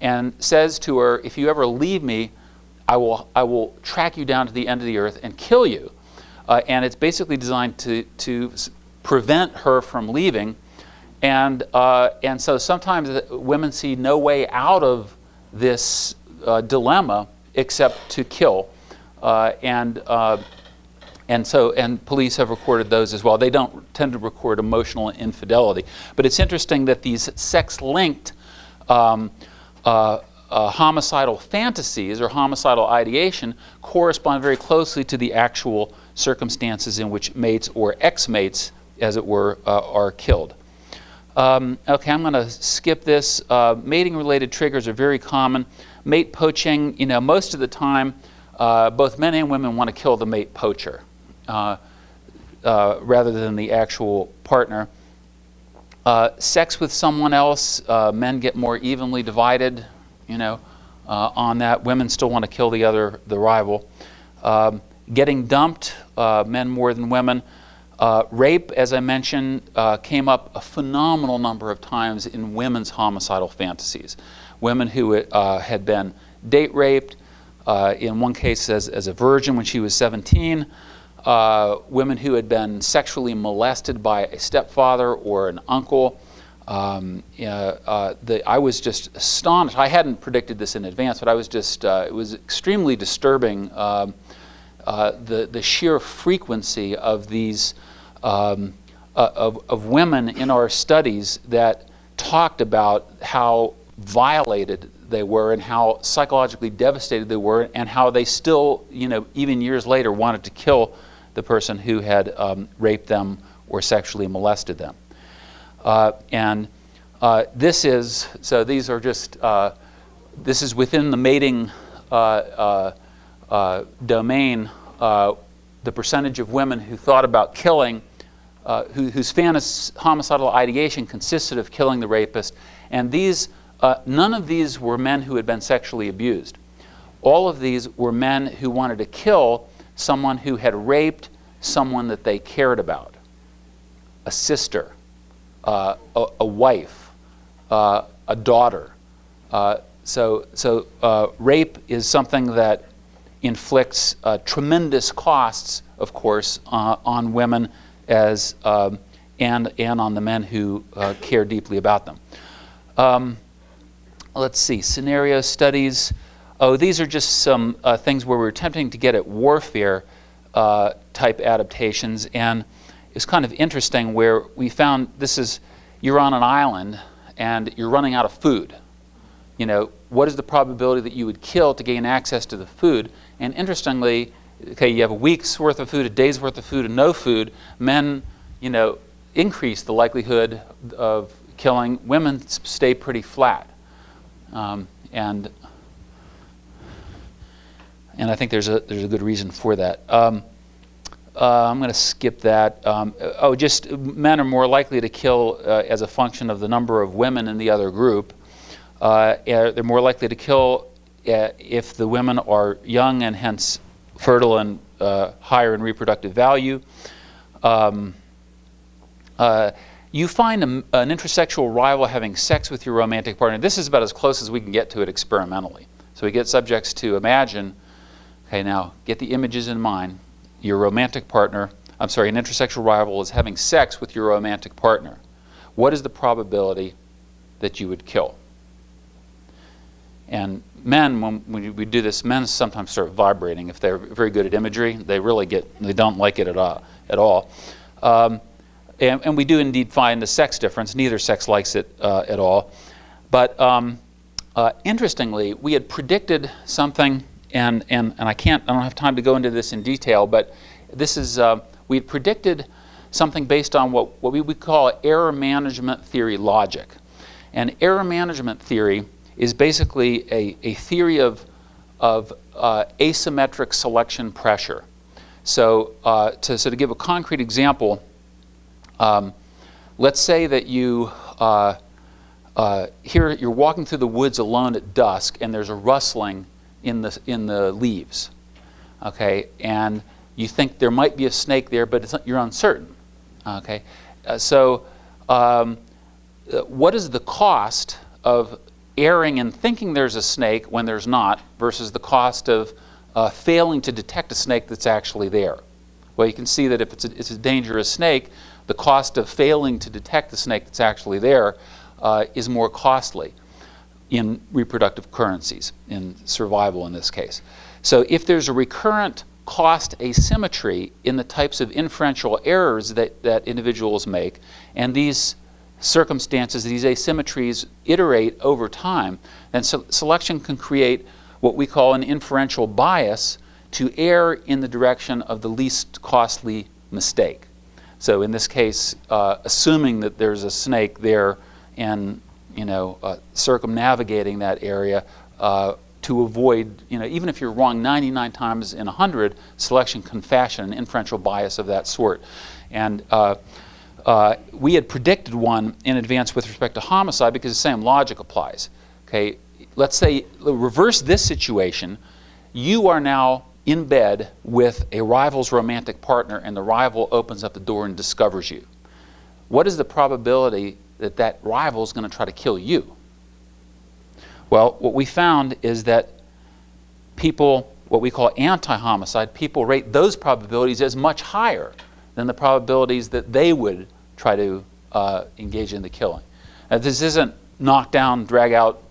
and says to her, if you ever leave me, I will track you down to the end of the earth and kill you. And it's basically designed to prevent her from leaving. And so sometimes women see no way out of this dilemma except to kill. And police have recorded those as well. They don't tend to record emotional infidelity. But it's interesting that these sex-linked homicidal fantasies or homicidal ideation correspond very closely to the actual circumstances in which mates or ex-mates, as it were, are killed. Okay, I'm going to skip this. Mating-related triggers are very common. Mate poaching, most of the time, both men and women want to kill the mate poacher rather than the actual partner. Sex with someone else, men get more evenly divided, on that. Women still want to kill the rival. Getting dumped, men more than women. Rape, as I mentioned, came up a phenomenal number of times in women's homicidal fantasies. Women who had been date raped, in one case as a virgin when she was 17, women who had been sexually molested by a stepfather or an uncle. I was just astonished. I hadn't predicted this in advance, but I was just, it was extremely disturbing, the sheer frequency of these, of women in our studies that talked about how violated they were and how psychologically devastated they were, and how they still, even years later, wanted to kill the person who had raped them or sexually molested them. This is, so these are just, this is within the mating domain, the percentage of women who thought about killing, whose homicidal ideation consisted of killing the rapist. And these, none of these were men who had been sexually abused. All of these were men who wanted to kill someone who had raped someone that they cared about, a sister, a wife, a daughter. So rape is something that inflicts tremendous costs, of course, on women and on the men who care deeply about them. Let's see, scenario studies. Oh, these are just some things where we're attempting to get at warfare type adaptations, and it's kind of interesting where we found you're on an island and you're running out of food. What is the probability that you would kill to gain access to the food? And interestingly, okay, you have a week's worth of food, a day's worth of food, and no food. Men, increase the likelihood of killing. Women stay pretty flat. And I think there's a good reason for that. I'm going to skip that. Just men are more likely to kill as a function of the number of women in the other group. They're more likely to kill if the women are young and hence fertile and higher in reproductive value. You find an intersexual rival having sex with your romantic partner. This is about as close as we can get to it experimentally. So we get subjects to imagine, okay, now get the images in mind. Your romantic partner, an intersexual rival is having sex with your romantic partner. What is the probability that you would kill? And men, when we do this, men sometimes start vibrating. If they're very good at imagery, they don't like it at all. And we do indeed find the sex difference. Neither sex likes it at all. But interestingly, we had predicted something, and I don't have time to go into this in detail, but this is, we had predicted something based on what we would call error management theory logic. And error management theory is basically a theory of asymmetric selection pressure. So, to give a concrete example, let's say that you're walking through the woods alone at dusk, and there's a rustling in the leaves, okay, and you think there might be a snake there, but you're uncertain, okay. What is the cost of erring and thinking there's a snake when there's not, versus the cost of failing to detect a snake that's actually there? Well, you can see that if it's a dangerous snake, the cost of failing to detect the snake that's actually there is more costly. in reproductive currencies, in survival in this case. So if there's a recurrent cost asymmetry in the types of inferential errors that individuals make, and these circumstances, these asymmetries iterate over time, then selection can create what we call an inferential bias to err in the direction of the least costly mistake. So in this case, assuming that there's a snake there and circumnavigating that area to avoid, even if you're wrong 99 times in 100, selection can fashion an inferential bias of that sort. And we had predicted one in advance with respect to homicide because the same logic applies. Okay, let's say, reverse this situation. You are now in bed with a rival's romantic partner, and the rival opens up the door and discovers you. What is the probability that that rival is going to try to kill you? Well, what we found is that people, what we call anti-homicide, people rate those probabilities as much higher than the probabilities that they would try to engage in the killing. Now, this isn't knock down, drag out,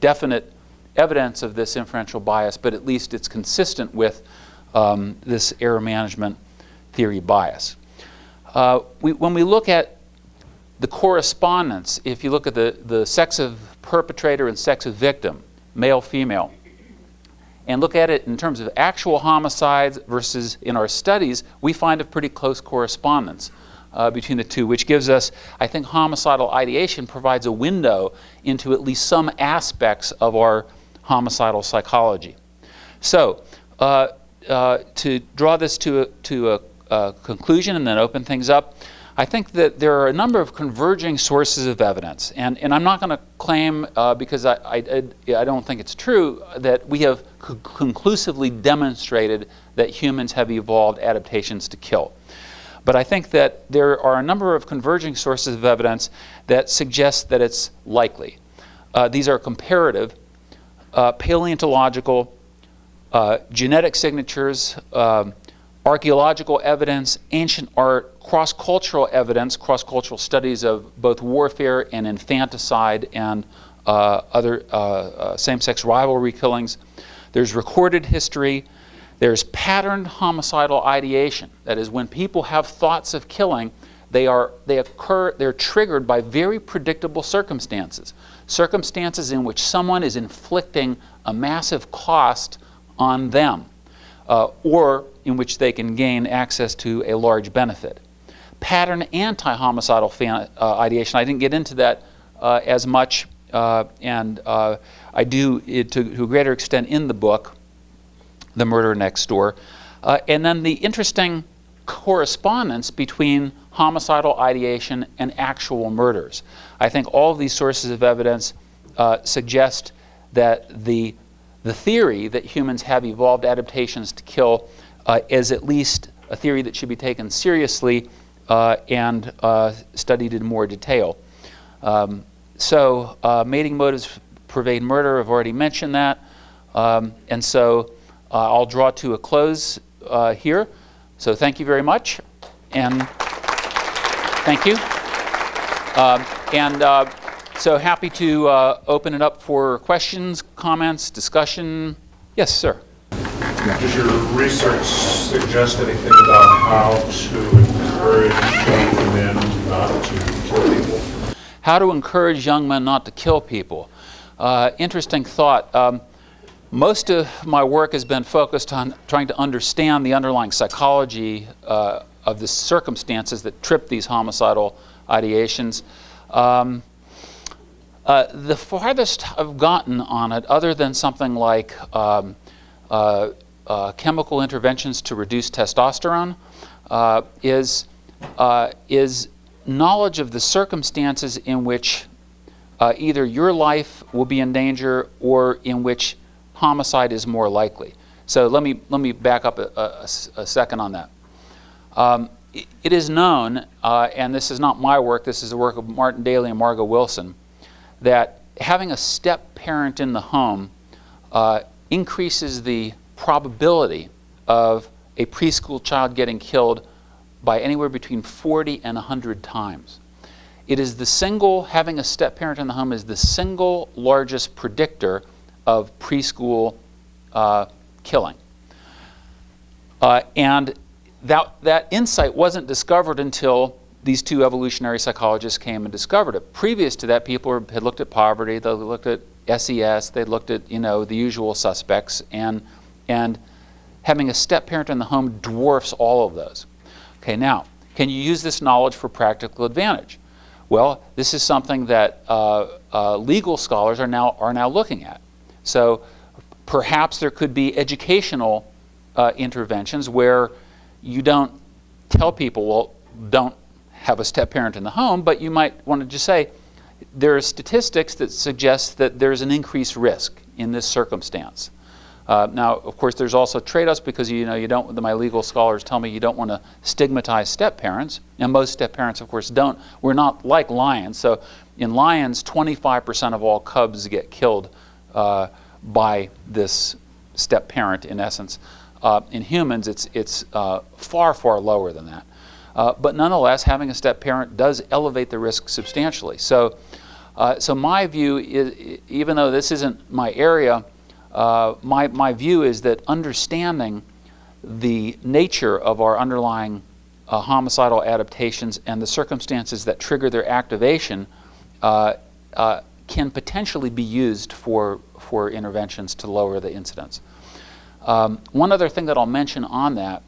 definite evidence of this inferential bias, but at least it's consistent with this error management theory bias. When we look at the correspondence, if you look at the sex of perpetrator and sex of victim, male, female, and look at it in terms of actual homicides versus in our studies, we find a pretty close correspondence between the two, which gives us, I think, homicidal ideation provides a window into at least some aspects of our homicidal psychology. So, to draw this to a conclusion and then open things up, I think that there are a number of converging sources of evidence, and I'm not going to claim, because I don't think it's true, that we have conclusively demonstrated that humans have evolved adaptations to kill. But I think that there are a number of converging sources of evidence that suggest that it's likely. These are comparative, paleontological, genetic signatures, archaeological evidence, ancient art, cross-cultural evidence, cross-cultural studies of both warfare and infanticide and other same-sex rivalry killings. There's recorded history. There's patterned homicidal ideation. That is, when people have thoughts of killing, they're triggered by very predictable circumstances. Circumstances in which someone is inflicting a massive cost on them, or in which they can gain access to a large benefit. Pattern anti-homicidal ideation, I didn't get into that as much, and I do it to a greater extent in the book, The Murder Next Door. And then the interesting correspondence between homicidal ideation and actual murders. I think all of these sources of evidence suggest that the theory that humans have evolved adaptations to kill is at least a theory that should be taken seriously and studied in more detail. Mating motives pervade murder. I've already mentioned that. And so I'll draw to a close here. So thank you very much. And thank you. So happy to open it up for questions, comments, discussion. Yes, sir. Does your research suggest anything about how to encourage young men not to kill people? How to encourage young men not to kill people. Interesting thought. Most of my work has been focused on trying to understand the underlying psychology of the circumstances that trip these homicidal ideations. The farthest I've gotten on it, other than something like chemical interventions to reduce testosterone, is knowledge of the circumstances in which either your life will be in danger or in which homicide is more likely. So let me back up a second on that. It is known, and this is not my work, this is the work of Martin Daly and Margot Wilson, that having a step parent in the home increases the probability of a preschool child getting killed by anywhere between 40 and 100 times. it is having a step parent in the home is the single largest predictor of preschool killing. And that insight wasn't discovered until these two evolutionary psychologists came and discovered it. Previous to that, people had looked at poverty, they looked at SES, they looked at the usual suspects, and having a step parent in the home dwarfs all of those. Okay, now, can you use this knowledge for practical advantage? Well, this is something that legal scholars are now looking at. So perhaps there could be educational interventions where you don't tell people, well, don't have a step parent in the home, but you might want to just say, there are statistics that suggest that there's an increased risk in this circumstance. Now, of course, there's also trade-offs because you don't. My legal scholars tell me you don't want to stigmatize step parents, and most step parents, of course, don't. We're not like lions. So, in lions, 25% of all cubs get killed by this step parent. In essence, in humans, it's far, far lower than that. But nonetheless, having a step parent does elevate the risk substantially. So, my view is, even though this isn't my area. My view is that understanding the nature of our underlying homicidal adaptations and the circumstances that trigger their activation can potentially be used for interventions to lower the incidence. One other thing that I'll mention on that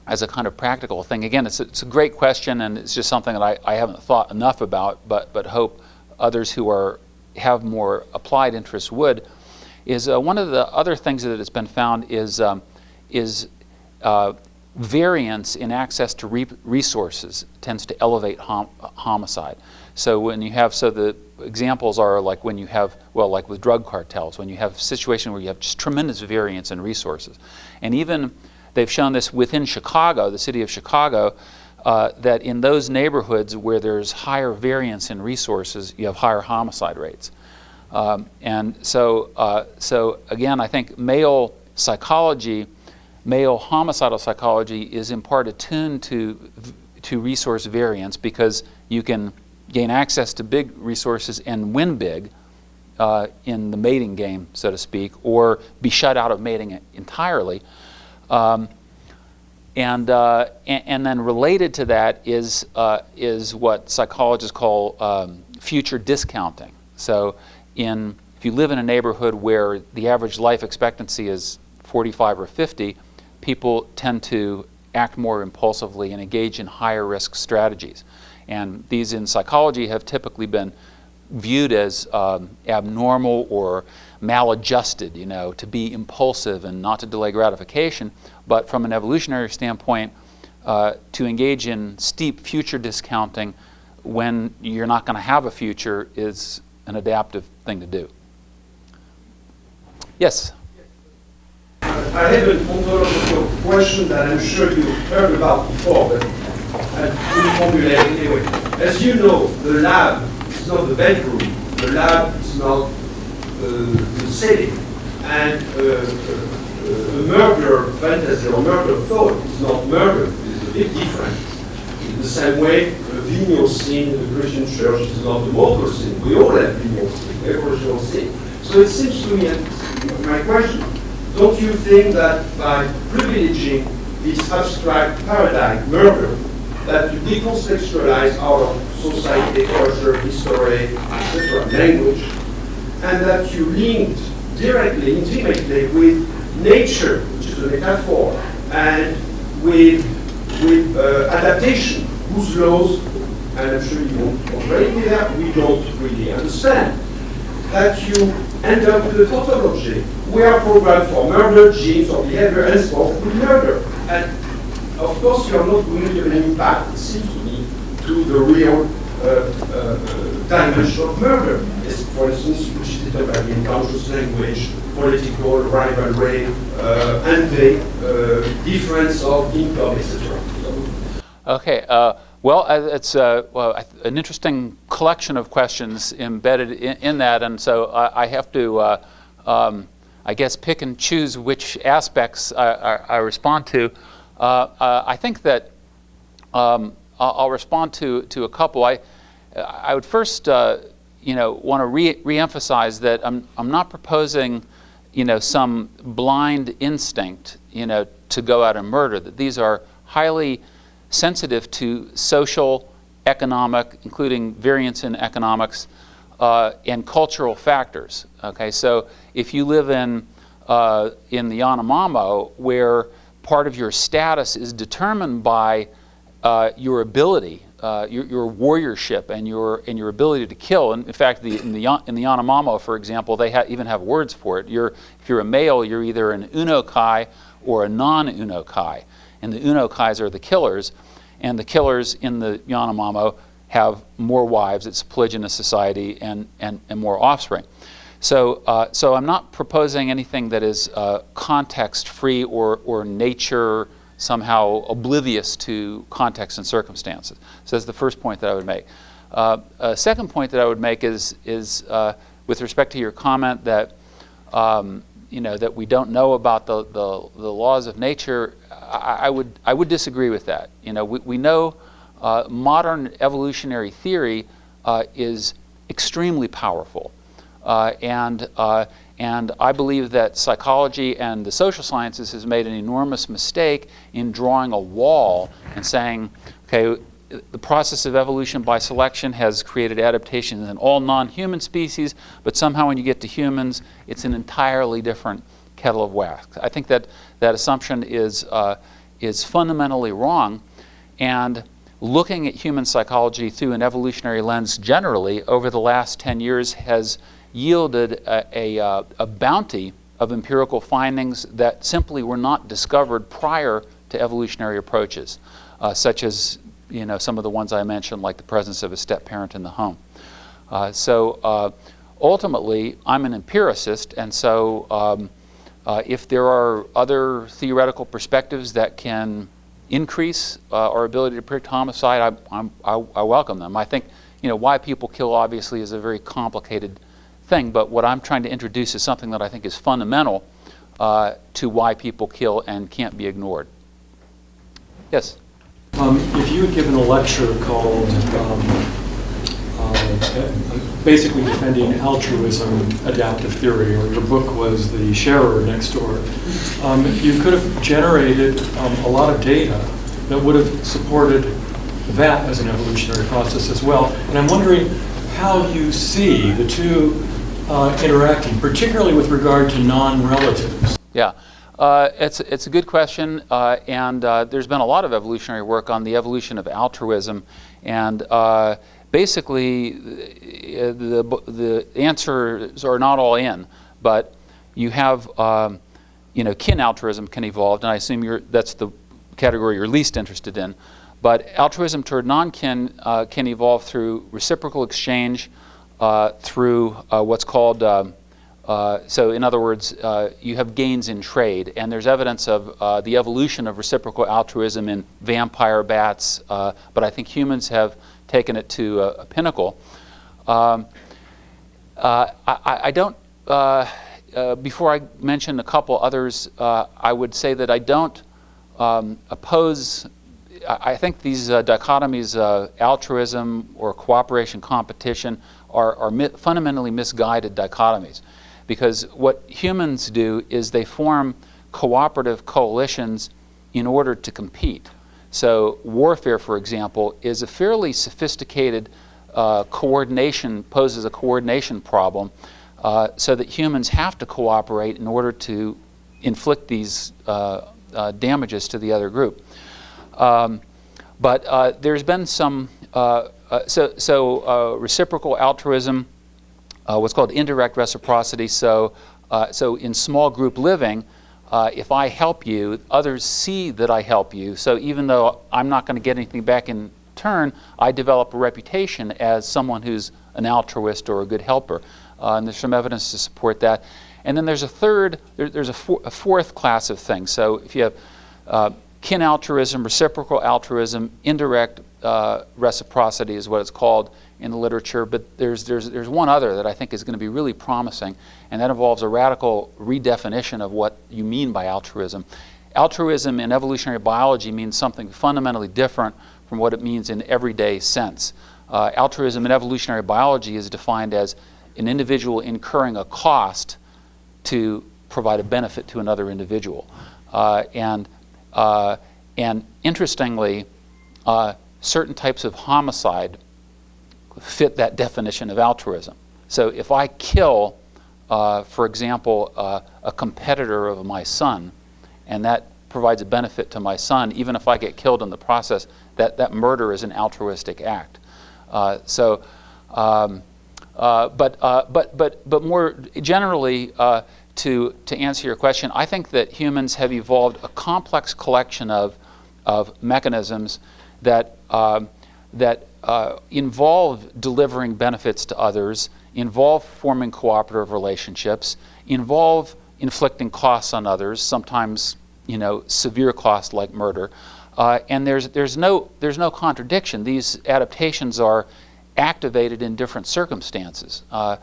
as a kind of practical thing, again, it's a great question, and it's just something that I haven't thought enough about, but hope others who have more applied interests would, is one of the other things that has been found is variance in access to resources tends to elevate homicide. So when you have, the examples are like when you have, like with drug cartels, when you have a situation where you have just tremendous variance in resources. And even they've shown this within Chicago, the city of Chicago, that in those neighborhoods where there's higher variance in resources, you have higher homicide rates. And so again, I think male homicidal psychology is in part attuned to resource variance because you can gain access to big resources and win big in the mating game, so to speak, or be shut out of mating entirely. And then related to that is what psychologists call future discounting. So if you live in a neighborhood where the average life expectancy is 45 or 50, people tend to act more impulsively and engage in higher risk strategies. And these in psychology have typically been viewed as abnormal or maladjusted, to be impulsive and not to delay gratification. But from an evolutionary standpoint, to engage in steep future discounting when you're not going to have a future is an adaptive thing to do. Yes? I have an ontological question that I'm sure you heard about before, but I'll reformulate it anyway. As you know, the lab is not the bedroom, the lab is not the setting, and a murder fantasy or murder thought is not murder. There's a big difference. In the same way, a venial sin in the Christian church is not a mortal sin. We all have venial sin, original sin. So it seems to me, and my question, don't you think that by privileging this abstract paradigm, murder, that you decontextualize out of society, culture, history, etc., language, and that you linked directly, intimately with nature, which is a metaphor, and with adaptation, whose laws, and I'm sure you won't agree with that, we don't really understand, that you end up with a tautology. We are programmed for murder, genes, or behavior, and so forth with murder. And of course, you are not going to give an impact, it seems to me, to the real dimension of murder. As, for instance, which is determined in conscious language, political rivalry, envy, difference of income, etc. Okay. It's an interesting collection of questions embedded in that, and so I have to, I guess, pick and choose which aspects I respond to. I think that I'll respond to a couple. I would first, want to re-emphasize that I'm not proposing, some blind instinct, to go out and murder. That these are highly sensitive to social, economic, including variance in economics, and cultural factors. Okay, so if you live in the Yanomamo, where part of your status is determined by your ability, your warriorship, and your ability to kill. And in fact, in the Yanomamo, for example, they even have words for it. If you're a male, you're either an Unokai or a non-Unokai. And the Unokais are the killers, and the killers in the Yanomamo have more wives. It's a polygynous society, and more offspring. So I'm not proposing anything that is context-free or nature somehow oblivious to context and circumstances. So that's the first point that I would make. A second point that I would make is with respect to your comment that that we don't know about the laws of nature. I would disagree with that. We know modern evolutionary theory is extremely powerful. And I believe that psychology and the social sciences has made an enormous mistake in drawing a wall and saying, okay, the process of evolution by selection has created adaptations in all non-human species, but somehow when you get to humans, it's an entirely different kettle of wax. I think that assumption is fundamentally wrong, and looking at human psychology through an evolutionary lens generally over the last 10 years has yielded a bounty of empirical findings that simply were not discovered prior to evolutionary approaches, such as some of the ones I mentioned, like the presence of a step-parent in the home. So ultimately, I'm an empiricist, and so if there are other theoretical perspectives that can increase our ability to predict homicide, I welcome them. I think why people kill obviously is a very complicated thing, but what I'm trying to introduce is something that I think is fundamental to why people kill and can't be ignored. Yes? If you had given a lecture called basically defending altruism, adaptive theory, or your book was The Sharer Next Door, you could have generated a lot of data that would have supported that as an evolutionary process as well. And I'm wondering how you see the two interacting, particularly with regard to non-relatives. Yeah, it's a good question, and there's been a lot of evolutionary work on the evolution of altruism, and basically the answers are not all in, but you have kin altruism can evolve, and I assume that's the category you're least interested in, but altruism toward non-kin can evolve through reciprocal exchange, through what's called, so in other words, you have gains in trade, and there's evidence of the evolution of reciprocal altruism in vampire bats, but I think humans have taken it to a pinnacle. I don't, before I mention a couple others, I would say that I don't oppose. I think these dichotomies, altruism or cooperation, competition, are fundamentally misguided dichotomies, because what humans do is they form cooperative coalitions in order to compete. So warfare, for example, is a fairly sophisticated coordination, poses a coordination problem, so that humans have to cooperate in order to inflict these damages to the other group. But there's been some, reciprocal altruism, what's called indirect reciprocity. So in small group living, if I help you, others see that I help you. So even though I'm not going to get anything back in turn, I develop a reputation as someone who's an altruist or a good helper. And there's some evidence to support that. And then there's a third, there's a fourth class of things. So if you have kin altruism, reciprocal altruism, indirect reciprocity is what it's called in the literature, but there's one other that I think is going to be really promising, and that involves a radical redefinition of what you mean by altruism. Altruism in evolutionary biology means something fundamentally different from what it means in everyday sense. altruism in evolutionary biology is defined as an individual incurring a cost to provide a benefit to another individual. And interestingly, certain types of homicide fit that definition of altruism. So if I kill, for example, a competitor of my son, and that provides a benefit to my son, even if I get killed in the process, that murder is an altruistic act. But more generally, to answer your question, I think that humans have evolved a complex collection of mechanisms that involve delivering benefits to others, involve forming cooperative relationships, involve inflicting costs on others, sometimes severe costs like murder, and there's no contradiction. These adaptations are activated in different circumstances. And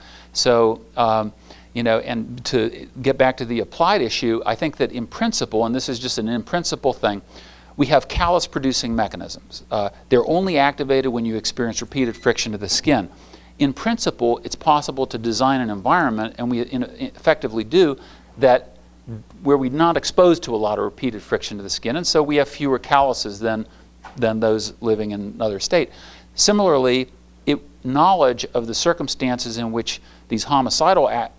to get back to the applied issue, I think that in principle, and this is just an in principle thing, we have callus-producing mechanisms. They're only activated when you experience repeated friction to the skin. In principle, it's possible to design an environment, and we effectively do, that where we're not exposed to a lot of repeated friction to the skin, and so we have fewer calluses than those living in another state. Similarly, knowledge of the circumstances in which these homicidal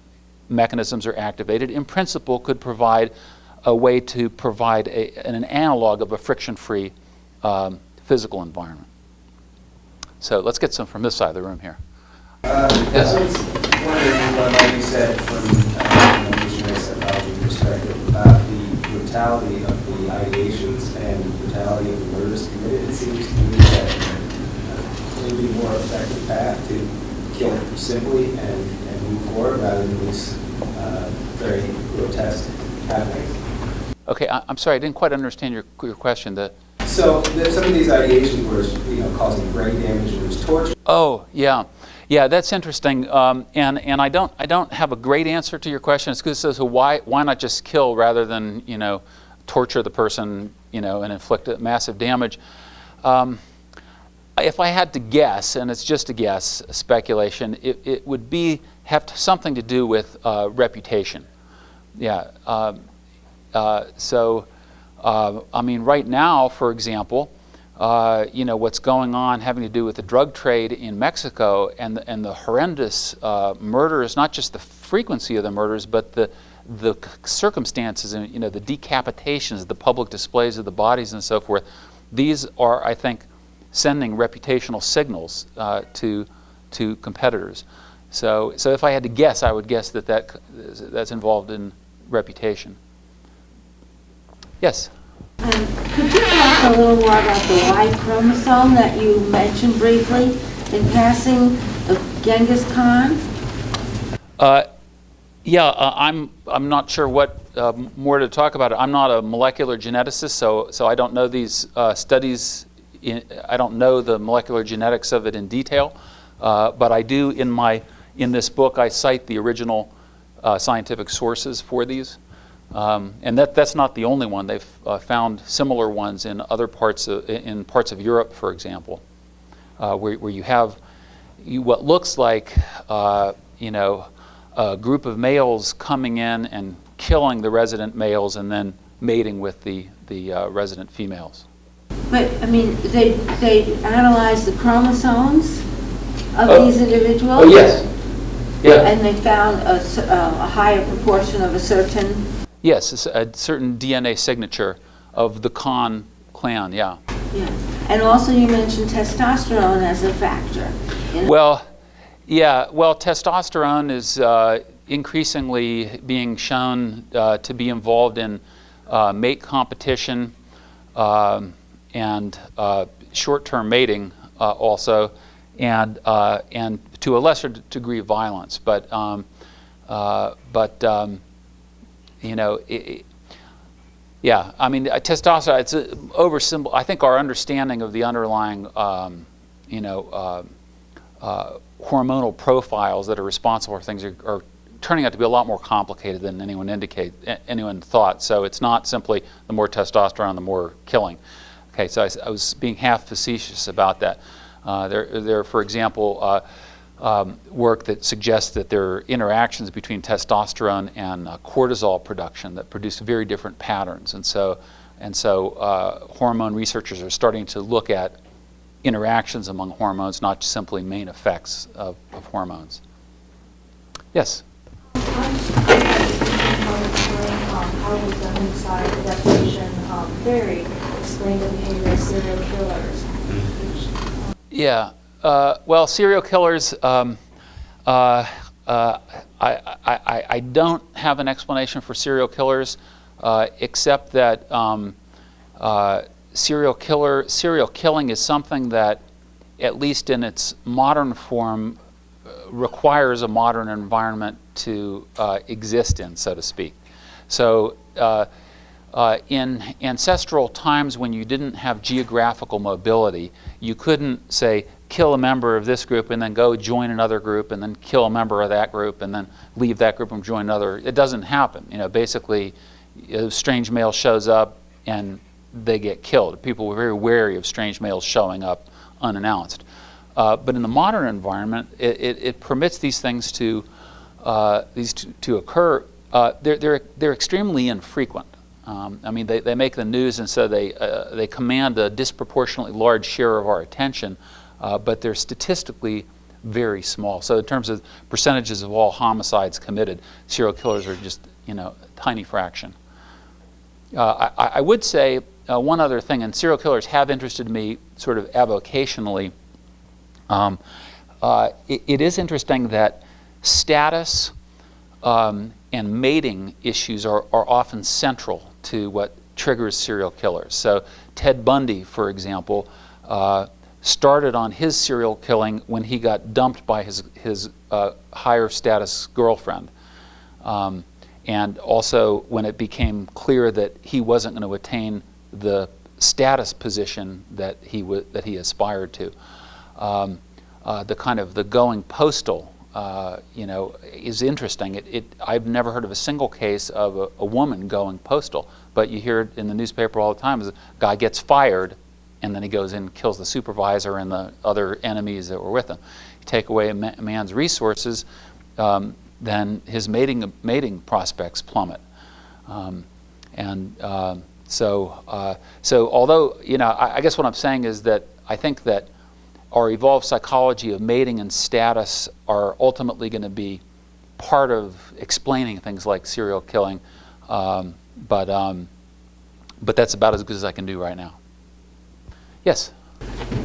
mechanisms are activated, in principle, could provide a way to provide an analog of a friction-free physical environment. So let's get some from this side of the room here. Yes. I was wondering what you said from an evolutionary psychology perspective about the brutality of the ideations and the brutality of the murders committed. It seems to me that maybe a more effective path to kill simply and move forward rather than these very grotesque happenings. Okay, I'm sorry, I didn't quite understand your question. So some of these ideations were causing brain damage and there was torture. Oh, yeah. Yeah, that's interesting, and I don't have a great answer to your question. It's good. So why not just kill rather than torture the person and inflict massive damage? If I had to guess, and it's just a guess, a speculation, it would have something to do with reputation. Yeah. I mean, right now, for example. What's going on having to do with the drug trade in Mexico and the horrendous murders, not just the frequency of the murders, but the circumstances and the decapitations, the public displays of the bodies and so forth. These are, I think, sending reputational signals to competitors. So if I had to guess, I would guess that's involved in reputation. Yes. Could you talk a little more about the Y chromosome that you mentioned briefly in passing of Genghis Khan? I'm not sure what more to talk about it. I'm not a molecular geneticist, so I don't know these studies. I don't know the molecular genetics of it in detail, but I do in this book I cite the original scientific sources for these. And that's not the only one. They've found similar ones in other parts of Europe, for example, where you have what looks like a group of males coming in and killing the resident males and then mating with the resident females. But I mean, they analyzed the chromosomes of these individuals. Oh yes. Yeah. And they found a higher proportion of a certain. Yes, a certain DNA signature of the Khan clan, yeah. Yeah, and also you mentioned testosterone as a factor. Well, testosterone is increasingly being shown to be involved in mate competition and short-term mating also, and to a lesser degree violence, but yeah, I mean, testosterone, it's oversimple. I think our understanding of the underlying, hormonal profiles that are responsible for things are turning out to be a lot more complicated than anyone thought. So it's not simply the more testosterone, the more killing. Okay, so I was being half facetious about that. There, for example, work that suggests that there are interactions between testosterone and cortisol production that produce very different patterns. And so hormone researchers are starting to look at interactions among hormones, not just simply main effects of hormones. Yes? How was done inside the definition theory explain the behavior of serial killers? Yeah. Well, serial killers, I don't have an explanation for serial killers, except that serial killing is something that, at least in its modern form, requires a modern environment to exist in, so to speak. So in ancestral times when you didn't have geographical mobility, you couldn't say kill a member of this group and then go join another group and then kill a member of that group and then leave that group and join another. It doesn't happen. You know, basically, a strange male shows up and they get killed. People were very wary of strange males showing up unannounced. But in the modern environment, it permits these things to occur. They're extremely infrequent. I mean, they make the news, and so they command a disproportionately large share of our attention, but they're statistically very small. So in terms of percentages of all homicides committed, serial killers are just, you know, a tiny fraction. I would say one other thing, and serial killers have interested me sort of avocationally. It is interesting that status and mating issues are often central to what triggers serial killers. So Ted Bundy, for example, started on his serial killing when he got dumped by his higher status girlfriend. And also when it became clear that he wasn't going to attain the status position that he aspired to. The kind of the going postal, you know, is interesting. I've never heard of a single case of a woman going postal, but you hear it in the newspaper all the time. Is a guy gets fired, and then he goes in and kills the supervisor and the other enemies that were with him. You take away a man's resources, then his mating prospects plummet. So although, you know, I guess what I'm saying is that I think that our evolved psychology of mating and status are ultimately going to be part of explaining things like serial killing, but that's about as good as I can do right now. Yes?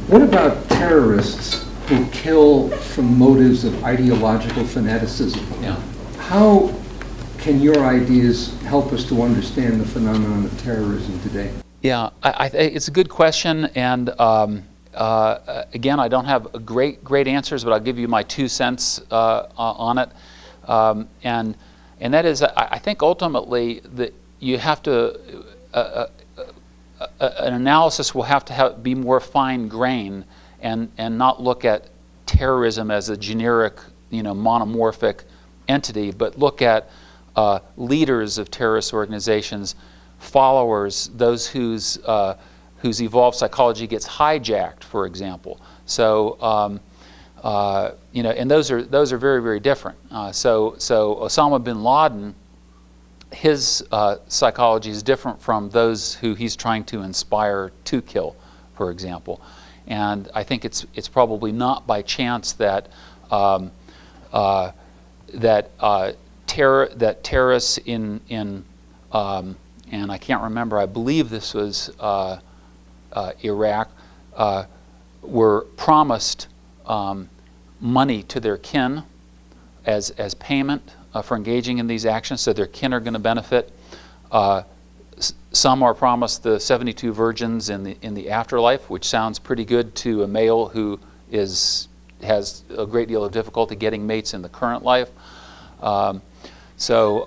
What about terrorists who kill from motives of ideological fanaticism? Yeah. How can your ideas help us to understand the phenomenon of terrorism today? Yeah, it's a good question, and again, I don't have great answers, but I'll give you my 2 cents on it. And that is, I think ultimately that you have to, an analysis will have to be more fine-grained and not look at terrorism as a generic, you know, monomorphic entity, but look at leaders of terrorist organizations, followers, those whose evolved psychology gets hijacked, for example. So, you know, and those are very, very different. So Osama bin Laden, his psychology is different from those who he's trying to inspire to kill, for example. And I think it's probably not by chance that terrorists in and I can't remember, I believe this was Iraq, were promised money to their kin as payment for engaging in these actions, so their kin are going to benefit. Some are promised the 72 virgins in the afterlife, which sounds pretty good to a male who has a great deal of difficulty getting mates in the current life. So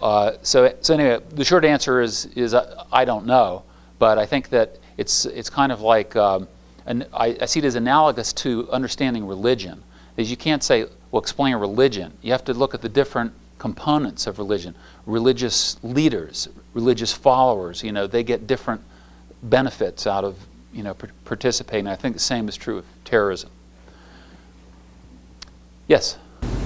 anyway, the short answer is I don't know, but I think that it's kind of like, and I see it as analogous to understanding religion. Is you can't say, well, explain religion. You have to look at the different components of religion. Religious leaders, religious followers, you know, they get different benefits out of, you know, participating. I think the same is true of terrorism. Yes.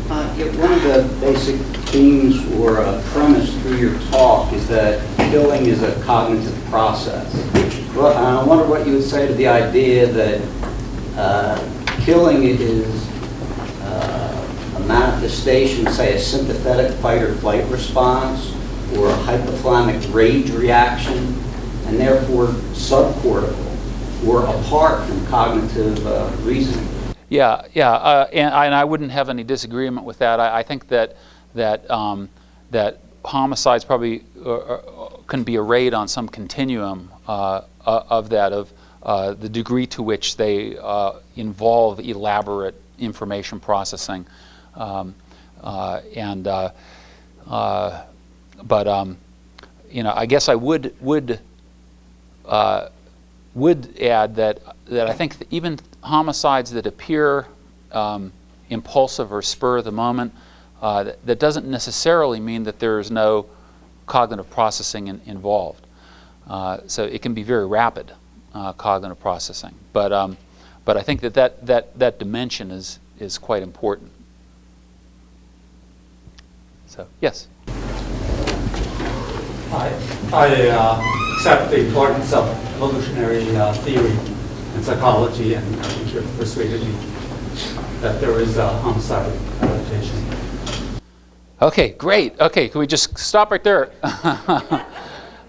One of the basic themes or premise through your talk is that killing is a cognitive process. Well, I wonder what you would say to the idea that killing is a manifestation, say a sympathetic fight or flight response or a hypothalamic rage reaction, and therefore subcortical or apart from cognitive reasoning. Yeah, and I wouldn't have any disagreement with that. I think that homicides probably can be arrayed on some continuum of that, of the degree to which they involve elaborate information processing, but I guess I would add that I think that even homicides that appear impulsive or spur of the moment, that doesn't necessarily mean that there is no cognitive processing involved. So it can be very rapid cognitive processing, but I think that dimension is quite important. So yes. I accept the importance of evolutionary theory and psychology, and I think you've persuaded me that there is a homicidal adaptation. Okay, great. Okay, can we just stop right there?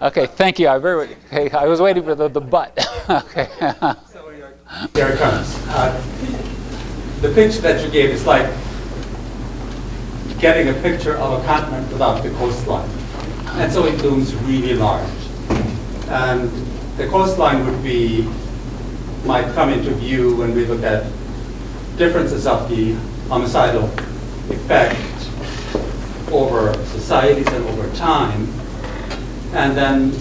Okay, thank you. I was waiting for the but. Okay. Here it comes. The picture that you gave is like getting a picture of a continent without the coastline. And so it looms really large. And the coastline might come into view when we look at differences of the homicidal effect over societies and over time, and then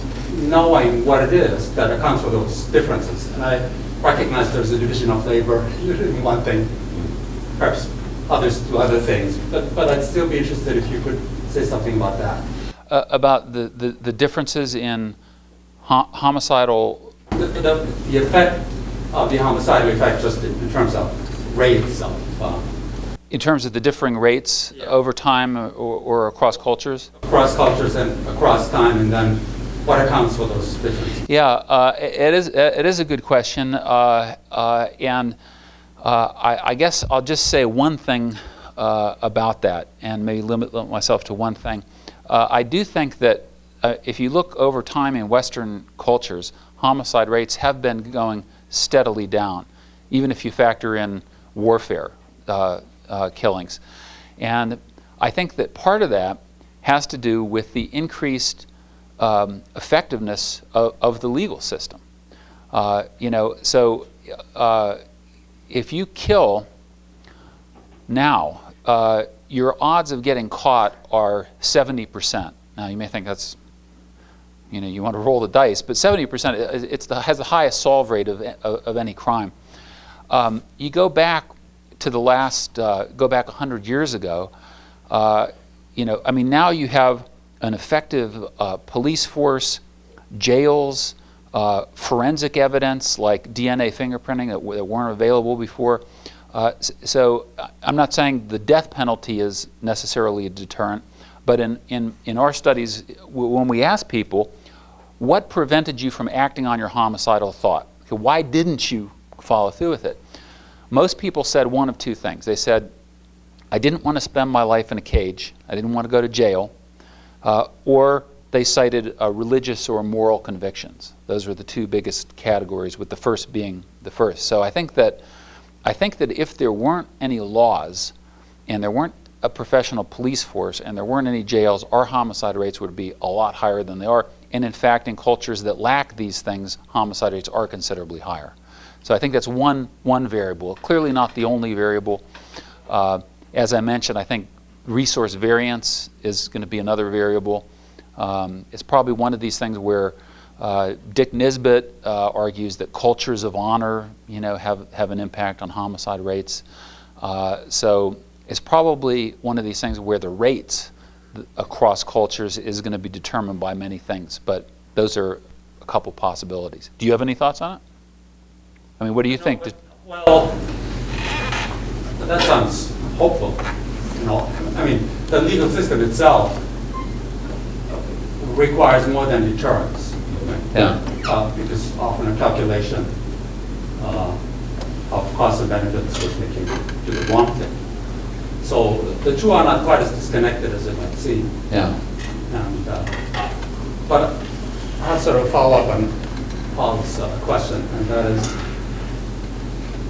knowing what it is that accounts for those differences. And I recognize there's a division of labor, you're doing one thing, perhaps others do other things, but I'd still be interested if you could say something about that. About the differences in homicidal... The effect of the homicidal effect just in terms of rates of... in terms of the differing rates over time or across cultures? Across cultures and across time, and then what accounts for those differences? Yeah, it is a good question, and I guess I'll just say one thing about that, and maybe limit myself to one thing. I do think that if you look over time in Western cultures, homicide rates have been going steadily down, even if you factor in warfare killings. And I think that part of that has to do with the increased effectiveness of the legal system. So if you kill now, your odds of getting caught are 70%. Now you may think that's, you want to roll the dice, but 70% has the highest solve rate of any crime. You go back to the last, go back 100 years ago, now you have an effective police force, jails, forensic evidence like DNA fingerprinting that weren't available before. So I'm not saying the death penalty is necessarily a deterrent, but in our studies, when we ask people, what prevented you from acting on your homicidal thought? Okay, why didn't you follow through with it? Most people said one of two things. They said, I didn't want to spend my life in a cage. I didn't want to go to jail. Or they cited religious or moral convictions. Those were the two biggest categories, with the first being the first. So I think that if there weren't any laws and there weren't a professional police force and there weren't any jails, our homicide rates would be a lot higher than they are. And in fact, in cultures that lack these things, homicide rates are considerably higher. So I think that's one variable, clearly not the only variable. As I mentioned, I think resource variance is going to be another variable. It's probably one of these things where Dick Nisbet argues that cultures of honor, have an impact on homicide rates. So it's probably one of these things where the rates across cultures is going to be determined by many things, but those are a couple possibilities. Do you have any thoughts on it? I mean, what do you think? Well, that sounds hopeful. I mean, the legal system itself requires more than deterrence. Yeah. Because often a calculation of costs and benefits would make you do the wrong thing. So the two are not quite as disconnected as it might seem. Yeah. And, but I'll sort of follow up on Paul's question, and that is,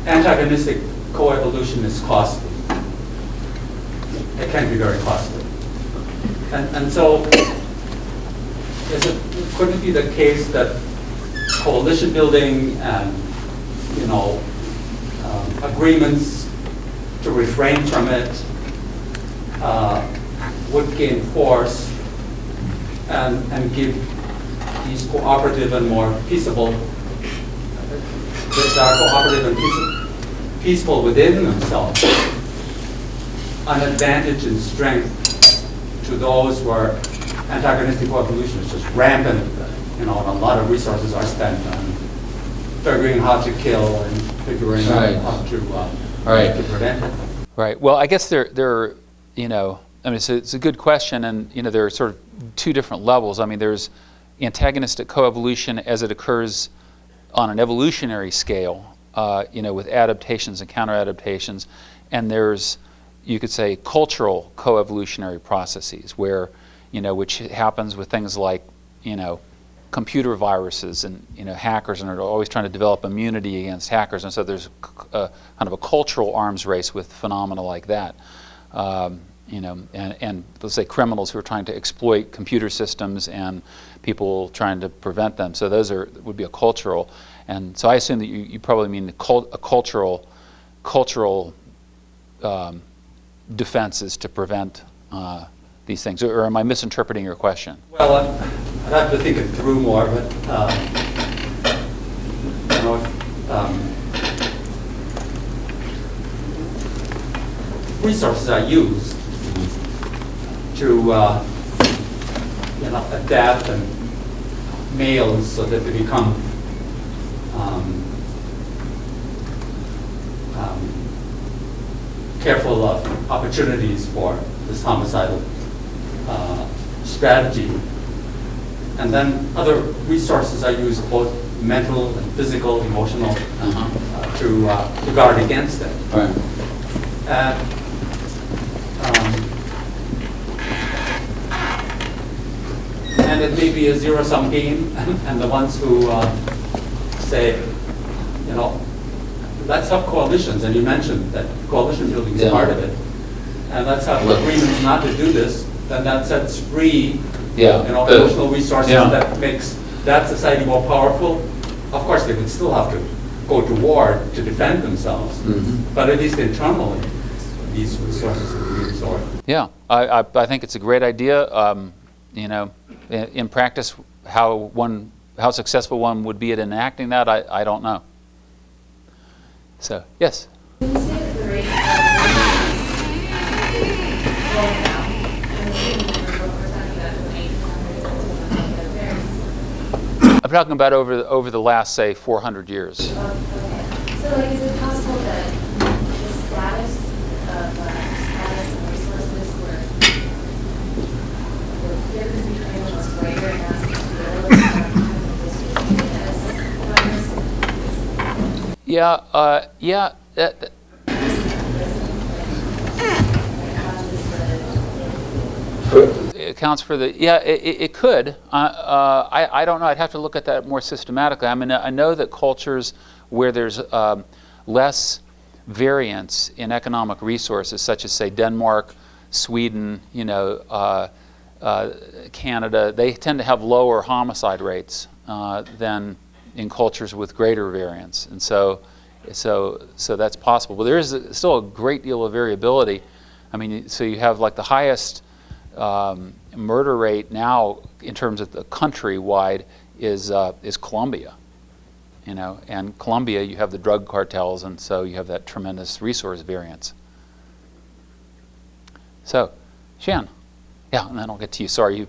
antagonistic coevolution is costly. It can be very costly. And so, couldn't it be the case that coalition building and, agreements to refrain from it would gain force and give these cooperative and more peaceable, that are cooperative and peaceful within themselves, an advantage in strength to those where antagonistic coevolution is just rampant, and a lot of resources are spent on figuring how to kill and figuring Right. out how to, Right. to prevent it. Right. Well, I guess there are, I mean, it's a good question, and there are sort of two different levels. I mean, there's antagonistic coevolution as it occurs on an evolutionary scale, with adaptations and counter-adaptations, and there's, you could say, cultural coevolutionary processes where, which happens with things like, computer viruses and hackers, and are always trying to develop immunity against hackers, and so there's kind of a cultural arms race with phenomena like that. And let's say criminals who are trying to exploit computer systems and people trying to prevent them. So those would be a cultural, and so I assume that you probably mean a cultural defenses to prevent these things, or am I misinterpreting your question? Well, I'd have to think it through more, but resources are used to adapt and males so that they become careful of opportunities for this homicidal strategy. And then other resources are used, both mental and physical, emotional, to guard against it. Right. And it may be a zero-sum game, and the ones who say, let's have coalitions, and you mentioned that coalition building is part of it, and let's have agreements not to do this, then that sets free emotional resources that makes that society more powerful. Of course, they would still have to go to war to defend themselves, but at least internally, these resources would be absorbed. Yeah, I think it's a great idea. In practice, how successful one would be at enacting that, I don't know. So, yes? When you say that the rate of going down, I'm assuming that we're talking about the 800 I'm talking about over the last, say, 400 years. Okay. So, is it possible that the status of resources were the difference between them was greater and asking to be a little bit Yeah. It accounts for the, it could. I don't know. I'd have to look at that more systematically. I mean, I know that cultures where there's less variance in economic resources, such as, say, Denmark, Sweden, Canada, they tend to have lower homicide rates than in cultures with greater variance, and so that's possible. But there is still a great deal of variability. I mean, so you have like the highest murder rate now in terms of the countrywide is Colombia, and Colombia you have the drug cartels, and so you have that tremendous resource variance. So, Shan, and then I'll get to you. Sorry, you.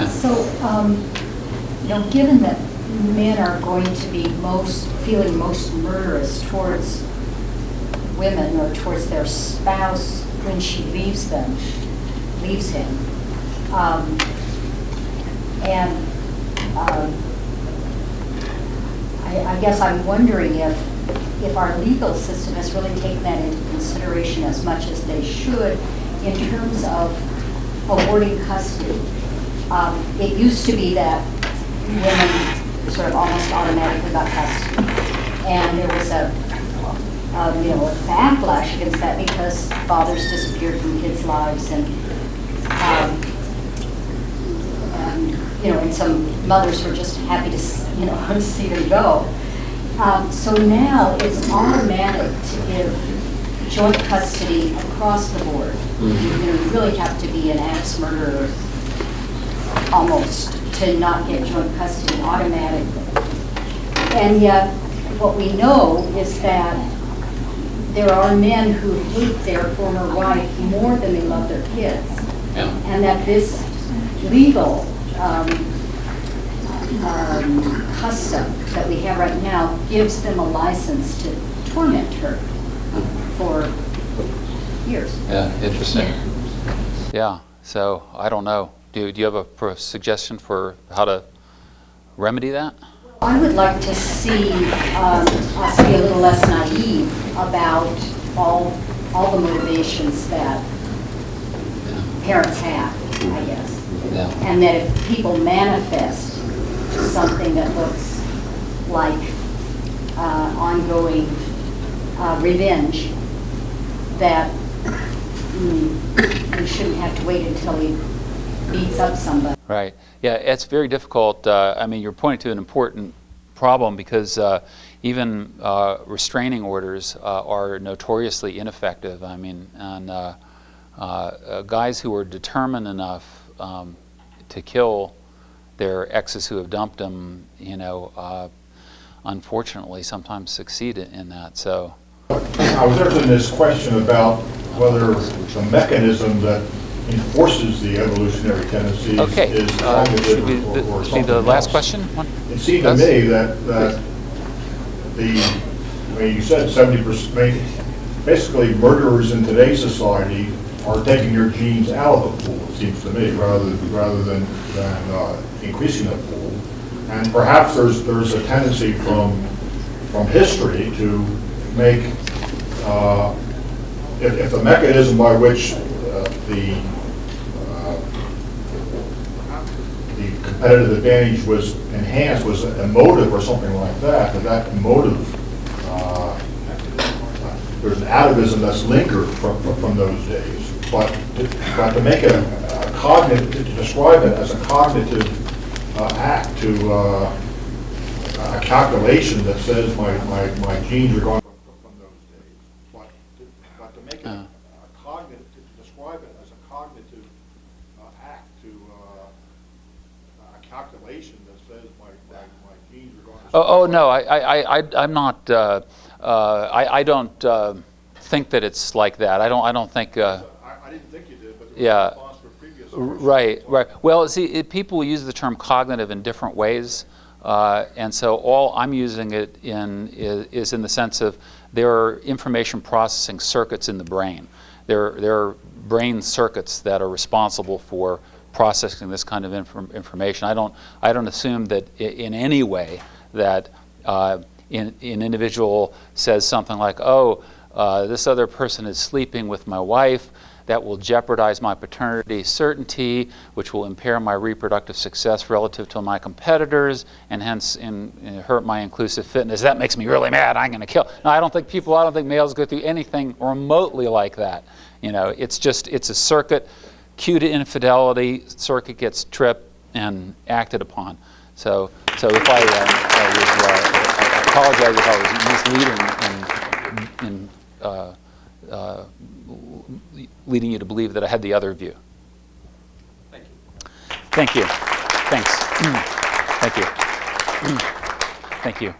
So, given that men are going to be feeling most murderous towards women or towards their spouse when she leaves him. I guess I'm wondering if our legal system has really taken that into consideration as much as they should in terms of awarding custody. It used to be that women sort of almost automatically got custody. And there was a backlash against that because fathers disappeared from kids' lives and some mothers were just happy to, to see them go. So now it's automatic to give joint custody across the board. You really have to be an axe murderer almost to not get joint custody automatically. And yet, what we know is that there are men who hate their former wife more than they love their kids. Yeah. And that this legal custom that we have right now gives them a license to torment her for years. Yeah, interesting. Yeah, so I don't know. Do you have a suggestion for how to remedy that? I would like to see us be a little less naive about all the motivations that parents have, I guess. Yeah. And that if people manifest something that looks like ongoing revenge, that we shouldn't have to wait until he beats up somebody. Right. Yeah, it's very difficult. I mean, you're pointing to an important problem because even restraining orders are notoriously ineffective. I mean, and guys who are determined enough to kill their exes who have dumped them, unfortunately sometimes succeed in that. So I was interested in this question about whether the mechanism that enforces the evolutionary tendencies is cognitive should we or see something the last else. question? It seemed to me that you said 70%, basically murderers in today's society are taking their genes out of the pool, it seems to me, rather than increasing the pool. And perhaps there's a tendency from history to make, if the mechanism by which the competitive advantage was enhanced was a motive or something like that, that motive, there's an atavism that's lingered from those days. But to make a cognitive, to describe it as a cognitive act, to a calculation that says my genes are going from those days. But to make it a cognitive, to describe it as a cognitive act, to a calculation that says my genes are going. Oh no, I'm not. I don't think that it's like that. I don't think. I didn't think you did, but the Yeah. response to a previous Right. Well, see, people use the term cognitive in different ways, and so all I'm using it in is in the sense of there are information processing circuits in the brain. There are brain circuits that are responsible for processing this kind of information. I don't assume that in any way that an individual says something like, "Oh, this other person is sleeping with my wife. That will jeopardize my paternity certainty, which will impair my reproductive success relative to my competitors, and hence hurt my inclusive fitness. That makes me really mad. I'm going to kill." No, I don't think males go through anything remotely like that. It's a circuit. Cue to infidelity, circuit gets tripped and acted upon. So if I apologize if I was misleading in leading you to believe that I had the other view. Thank you. Thanks. Thank you. Thank you.